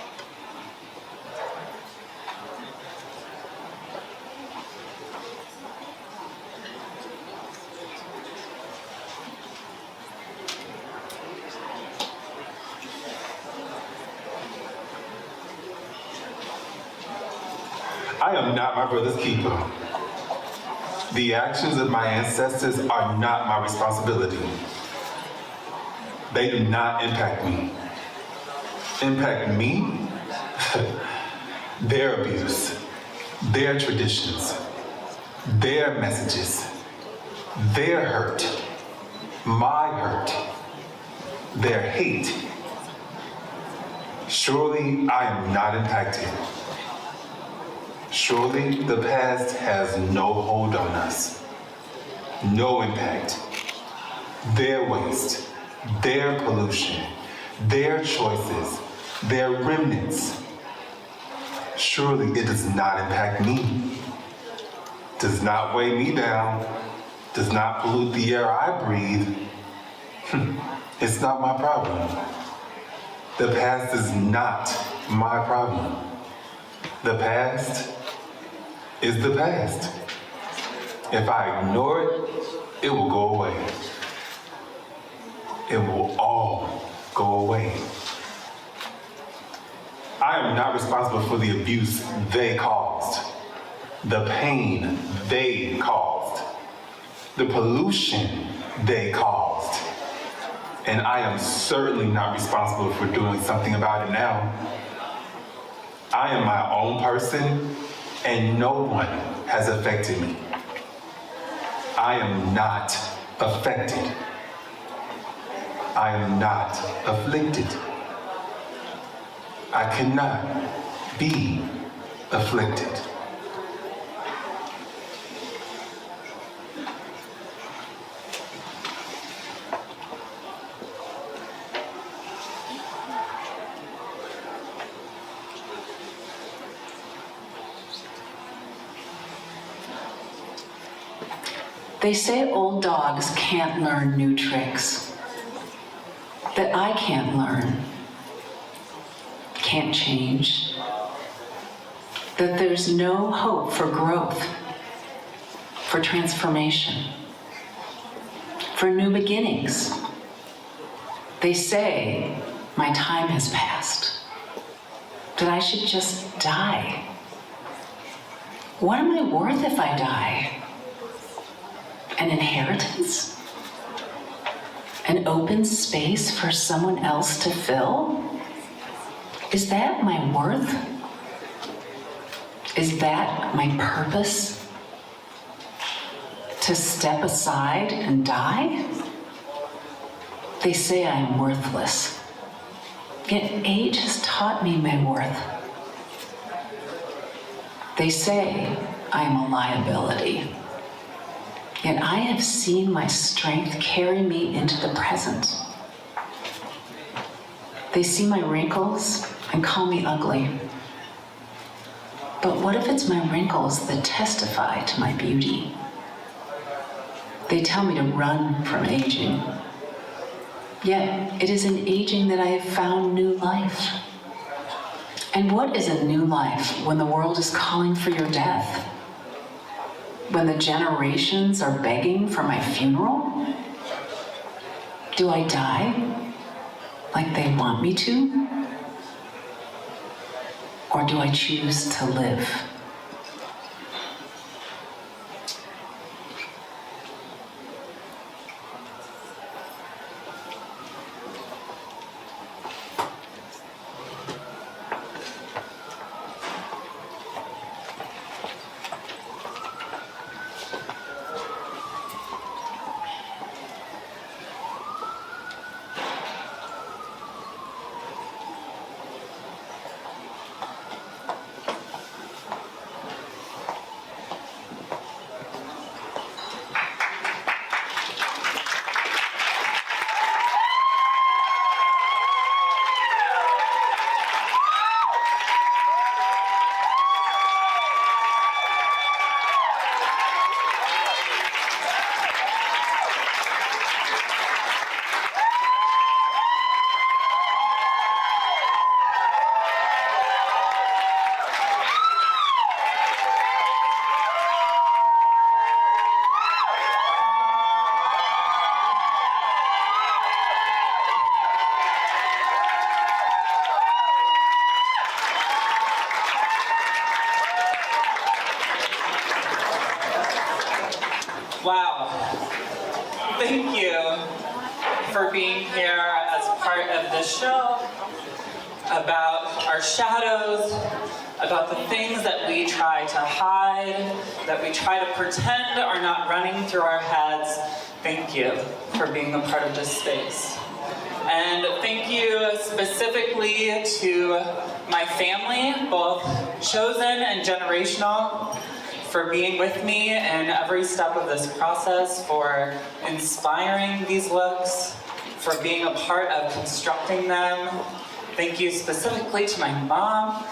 I am not my brother's keeper. The actions of my ancestors are not my responsibility. They do not impact me. Impact me? Their abuse, their traditions, their messages, their hurt, my hurt, their hate. Surely I am not impacted. Surely the past has no hold on us, no impact. Their waste, their pollution, their choices, their remnants. Surely it does not impact me, does not weigh me down, does not pollute the air I breathe. It's not my problem. The past is not my problem. The past is the past. If I ignore it, it will go away. It will all go away. I am not responsible for the abuse they caused, the pain they caused, the pollution they caused. And I am certainly not responsible for doing something about it now. I am my own person, and no one has affected me. I am not affected. I am not afflicted. I cannot be afflicted. They say old dogs can't learn new tricks. That I can't learn, can't change. That there's no hope for growth, for transformation, for new beginnings. They say my time has passed, that I should just die. What am I worth if I die? An inheritance? An open space for someone else to fill? Is that my worth? Is that my purpose? To step aside and die? They say I am worthless. Yet age has taught me my worth. They say I am a liability. Yet I have seen my strength carry me into the present. They see my wrinkles and call me ugly. But what if it's my wrinkles that testify to my beauty? They tell me to run from aging. Yet it is in aging that I have found new life. And what is a new life when the world is calling for your death? When the generations are begging for my funeral? Do I die like they want me to? Or do I choose to live? Wow. Thank you for being here as part of this show about our shadows, about the things that we try to hide, that we try to pretend are not running through our heads. Thank you for being a part of this space. And thank you specifically to my family, both chosen and generational, for being with me in every step of this process, for inspiring these looks, for being a part of constructing them. Thank you specifically to my mom.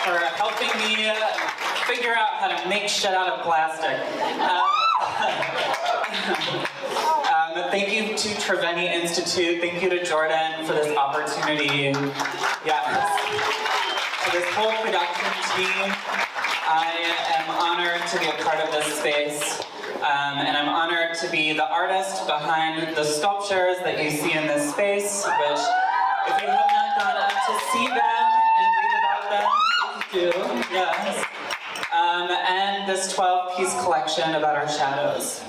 For helping me figure out how to make shit out of plastic. Thank you to Treveni Institute. Thank you to Jordan for this opportunity. For this whole production team, I am honored to be a part of this space. And I'm honored to be the artist behind the sculptures that you see in this space, which, if you have not gone up to see them and read about them, please do, yes. And this 12-piece collection about our shadows.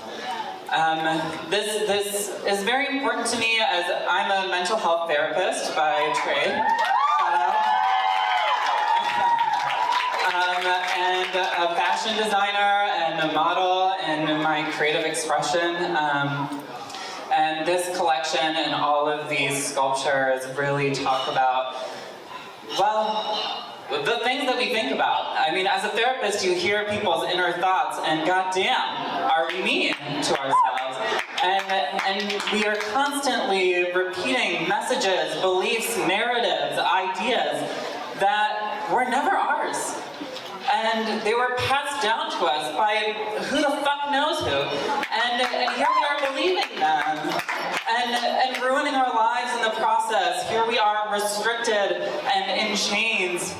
This is very important to me as I'm a mental health therapist by trade. Shout out. And a fashion designer and a model in my creative expression. And this collection and all of these sculptures really talk about, well, the things that we think about. I mean, as a therapist, you hear people's inner thoughts, and goddamn, are we mean to ourselves? And we are constantly repeating messages, beliefs, narratives, ideas that were never ours. And they were passed down to us by who the fuck knows who. And here we are believing them. And ruining our lives in the process. Here we are restricted and in chains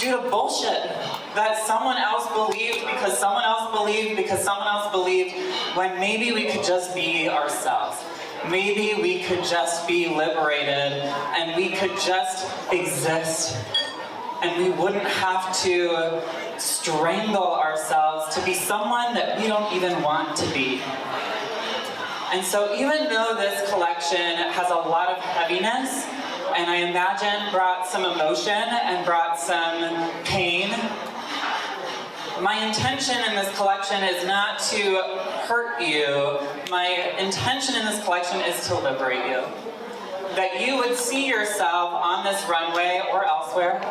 due to bullshit that someone else believed because someone else believed because someone else believed, when maybe we could just be ourselves. Maybe we could just be liberated and we could just exist. And we wouldn't have to strangle ourselves to be someone that we don't even want to be. And so even though this collection has a lot of heaviness, and I imagine brought some emotion and brought some pain, my intention in this collection is not to hurt you. My intention in this collection is to liberate you. That you would see yourself on this runway or elsewhere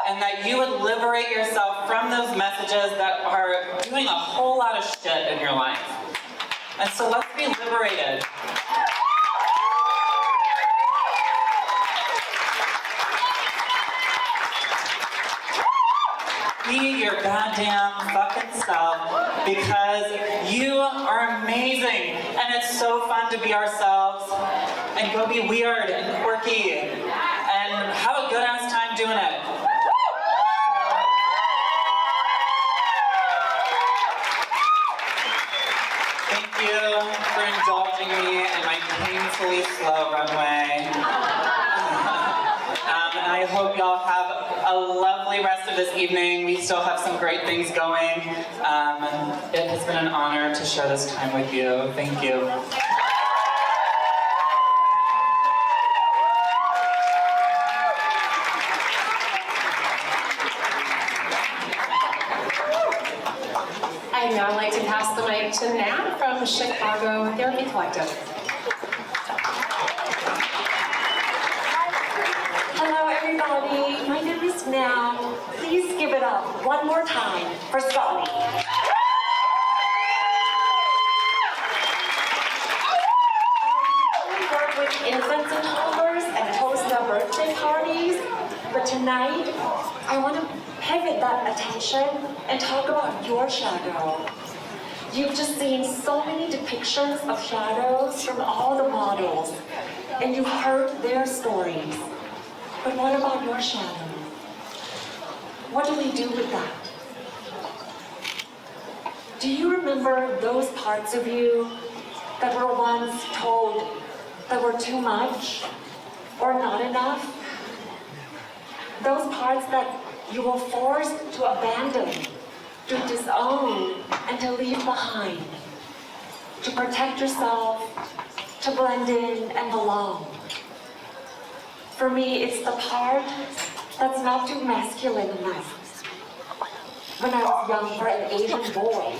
and that you would liberate yourself from those messages that are doing a whole lot of shit in your life. And so let's be liberated. Be your goddamn fucking self, because you are amazing, and it's so fun to be ourselves and go be weird and quirky and have a good ass time doing it. Thank you for indulging me in my painfully slow runway. And I hope y'all have a lovely rest of this evening. We still have some great things going. It has been an honor to share this time with you. Thank you. I'd now like to pass the mic to Nat from Chicago Therapy Collective. Hello everybody, my name is Nat. Please give it up one more time for Scottie. I work with infants and toddlers and host their birthday parties, but tonight I want to pivot that attention and talk about your shadow. You've just seen so many depictions of shadows from all the models, and you've heard their stories. But what about your shadow? What do we do with that? Do you remember those parts of you that were once told that were too much or not enough? Those parts that you were forced to abandon, to disown, and to leave behind, to protect yourself, to blend in and belong. For me, it's the part that's not too masculine enough. When I was young, for an Asian boy.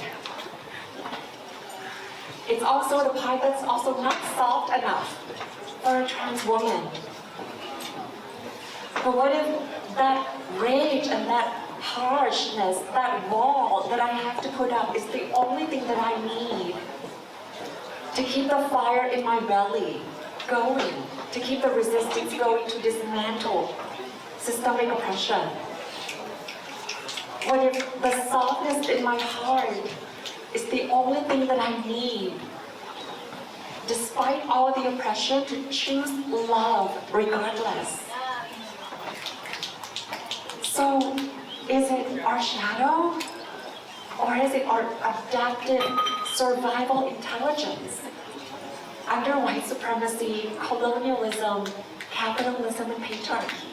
It's also the part that's also not soft enough for a trans woman. But what if that rage and that harshness, that wall that I have to put up is the only thing that I need to keep the fire in my belly going, to keep the resistance going to dismantle systemic oppression? What if the softness in my heart is the only thing that I need, despite all the oppression, to choose love regardless? So, is it our shadow? Or is it our adaptive survival intelligence under white supremacy, colonialism, capitalism, and patriarchy?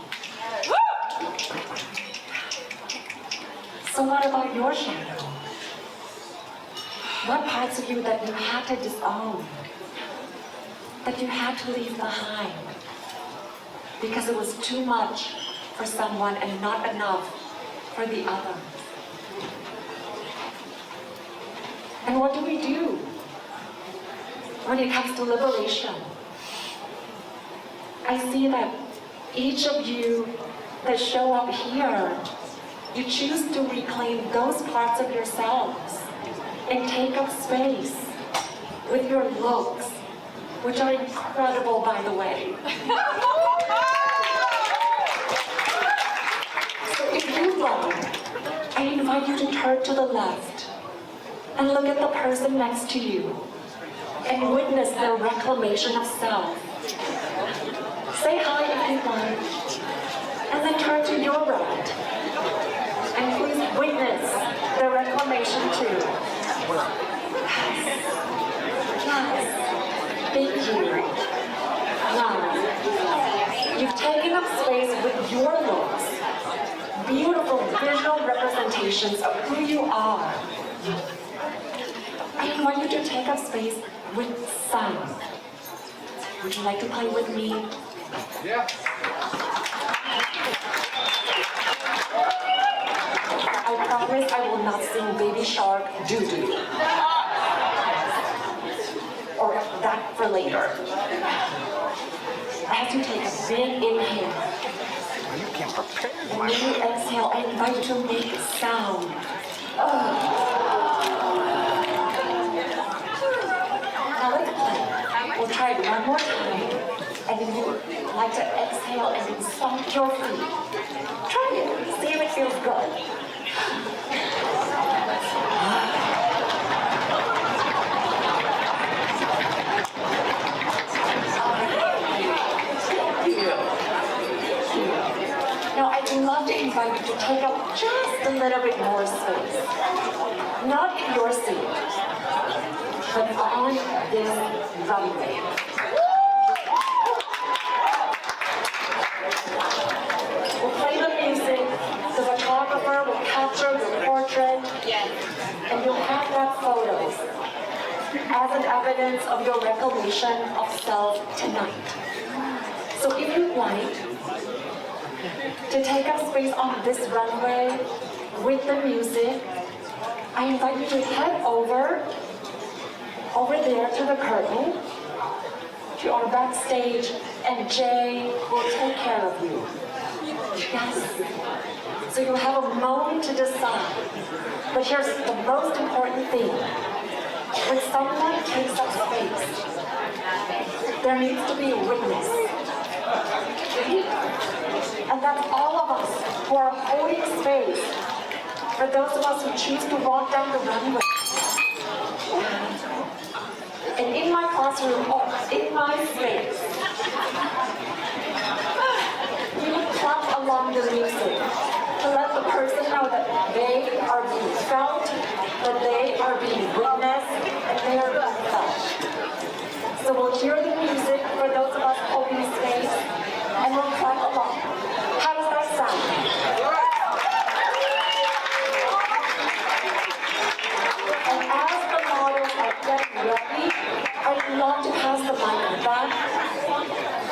So what about your shadow? What parts of you that you had to disown, that you had to leave behind because it was too much for someone and not enough for the other? And what do we do when it comes to liberation? I see that each of you that show up here, you choose to reclaim those parts of yourselves and take up space with your looks, which are incredible, by the way. So if you love, I invite you to turn to the left and look at the person next to you and witness their reclamation of self. Say hi if you want, and then turn to your right, and please witness the reclamation too. Yes. Thank you. Now, you've taken up space with your looks, beautiful visual representations of who you are. I invite you to take up space with sun. Would you like to play with me? Yeah. I promise I will not sing Baby Shark Doo-Doo. Or that for later. As you take a big inhale And when you exhale, I invite you to make a sound. Now let's play. We'll try it one more time. And if you like to exhale and then stomp your feet, try it. See if it feels good. Now I'd love to invite you to take up just a little bit more space. Not in your seat, but on this runway. We'll play the music, the photographer will capture your portrait, and you'll have that photos as an evidence of your reclamation of self tonight. So if you'd like to take up space on this runway with the music, I invite you to head over there to the curtain, to our backstage, and Jay will take care of you. Yes. So you'll have a moment to decide. But here's the most important thing. When someone takes up space, there needs to be a witness. And that's all of us who are holding space for those of us who choose to walk down the runway. And in my classroom, or in my space, we would clap along the music to let the person know that they are being felt, that they are being witnessed, and they are being felt. So we'll hear the music for those of us holding space, and we'll clap along. How does that sound? And as the models are getting ready, I'd love to pass the mic back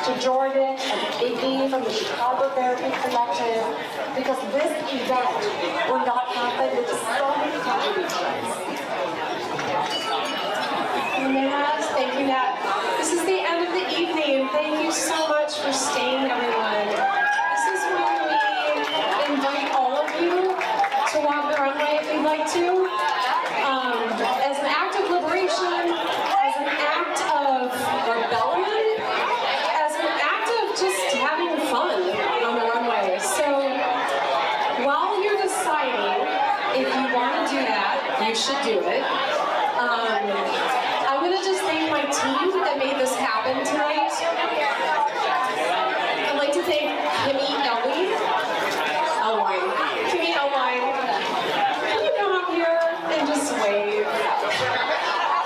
to Jordan and Iggy from the Chicago Therapy Collective, because this event will not happen with so many contributions. Yes, thank you, Nat. This is the end of the evening. Thank you so much for staying, everyone. This is when we invite all of you to walk the runway if you'd like to. As an act of liberation, as an act of rebellion, as an act of just having fun on the runway. So while you're deciding if you want to do that, you should do it. I'm going to just thank my team that made this happen tonight. I'd like to thank Kimmy Elwine. Kimmy Elwine. Can you come up here and just wave?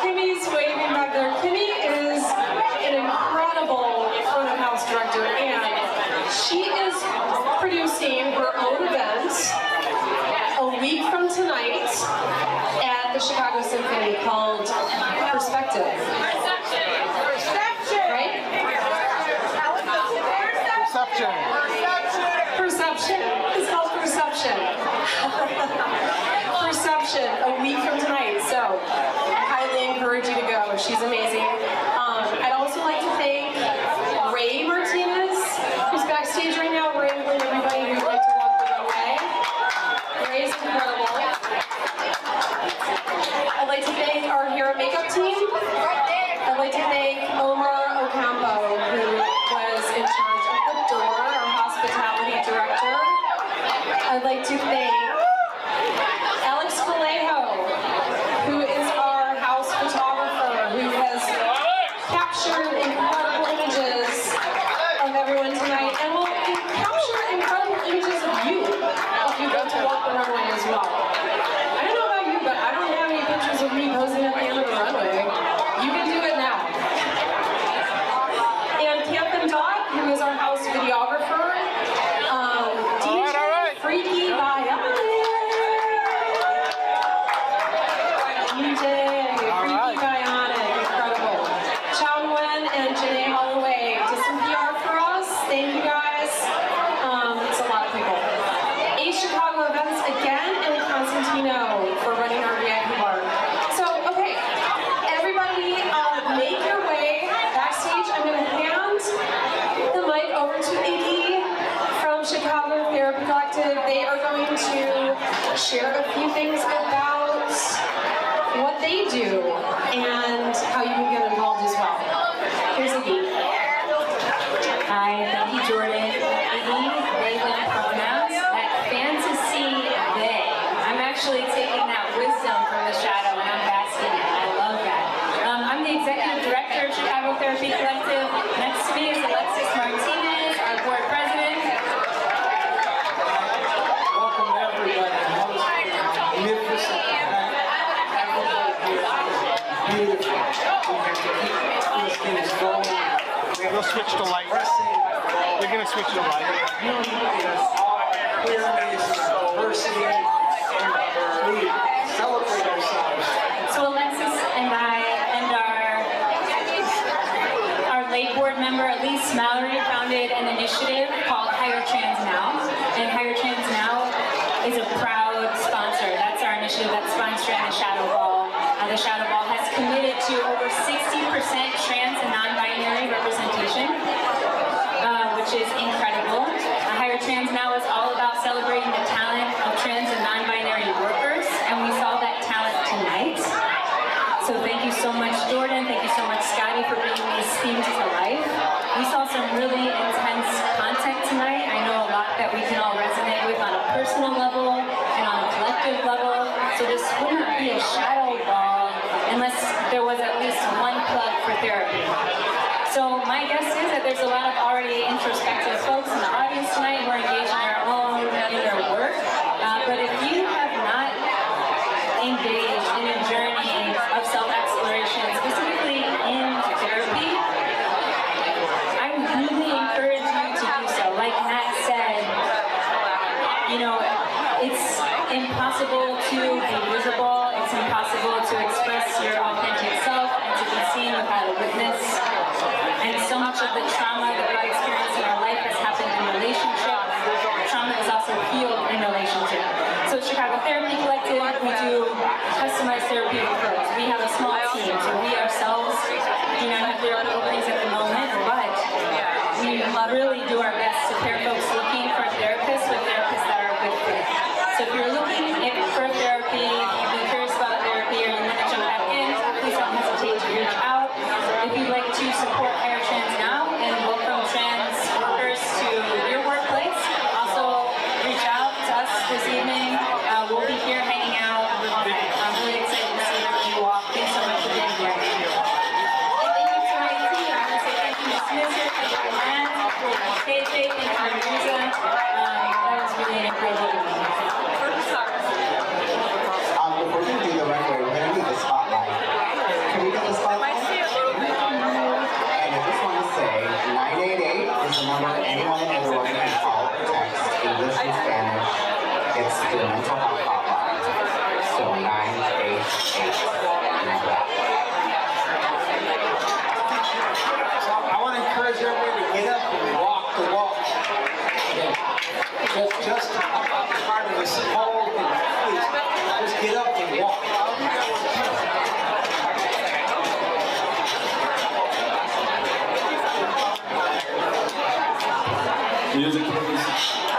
Kimmy's waving back there. Kimmy is an incredible front of house director, and she is producing her own event a week from tonight at the Chicago Symphony called Perspective. Right? Perception. It's called Perception. Perception, a week from tonight. So I highly encourage you to go. She's amazing. I'd also like to thank Ray Martinez, who's backstage right now, wrangling everybody who'd like to walk the runway. Ray's incredible. I'd like to thank our hair and makeup team. I'd like to thank Omar Ocampo, who was in charge of the door, our hospitality director. I'd like to thank Alex Vallejo, who is our house photographer, who has captured incredible images of everyone tonight, and will capture incredible images of you if you go to walk the runway as well. I don't know about you, but I don't have any pictures of me posing at the end of the runway. You can do it now. And Camden Dodd, who is our house videographer. DJ Freaky by share a few things about what they do and how you can get involved as well. Here's Iggy. Hi, thank you, Jordan. Iggy, they, them pronouns. That fantasy they. I'm actually taking that wisdom from the shadow and I'm basking in it. I love that. I'm the executive director of Chicago Therapy Collective. Next to me is Alexis Martinez, our board president. Welcome everybody. Magnificent. Beautiful. We have to keep these things going. We'll switch the light. You're going to switch the light. Queerness, diversity, and we celebrate ourselves. So Alexis and I and our late board member Elise Mallory founded an initiative called Hire Trans Now. And Hire Trans Now is a proud sponsor. That's our initiative that's sponsoring the ShadowBall. The ShadowBall has committed to over 60% trans and non-binary representation, which is incredible. Hire Trans Now is all about celebrating the talent of trans and non-binary workers, and we saw that talent tonight. So thank you so much, Jordan. Thank you so much, Scottie, for bringing these themes to life. We saw some really intense content tonight. I know a lot that we can all resonate with on a personal level and on a collective level. So this would not be a shadow ball unless there was at least one plug for therapy. So my guess is that there's a lot of already introspective folks in the audience tonight who are engaged in their work. But if you have not engaged in a journey of self-exploration, specifically in therapy, I really encourage you to do so. Like Matt said, you know, it's impossible to be visible, it's impossible to express your authentic self and to be seen without a witness. And so much of the trauma that we've experienced in our life has happened in relationship. Trauma is also healed in relationship. So Chicago Therapy Collective, we do customized therapy referrals. We have a small team, so we ourselves do not have therapy openings at the moment, but we really do our best to pair folks looking for therapists with therapists that are a good fit. So if you're looking for therapy, if you're curious about therapy, or you want to jump back in, please don't hesitate to reach out. If you'd like to support Hire Trans Now and welcome trans workers to your workplace, also reach out to us this evening. We'll be here hanging out. I'm really excited to see you all. Thanks so much for being here. And thank you to my team. I want to say thank you to Smith, thank you to Matt, thank you to Marisa. That was really an incredible evening. Before we do the runway, we're going to do the spotlight. Can we get the spotlight? And I just want to say, 988 is the number anyone and everyone can call or text, English and Spanish. It's the mental health hotline. So 988. Remember that. So I want to encourage everybody to get up and walk the walk. Just part of this whole thing. Please, just get up and walk. Music, please.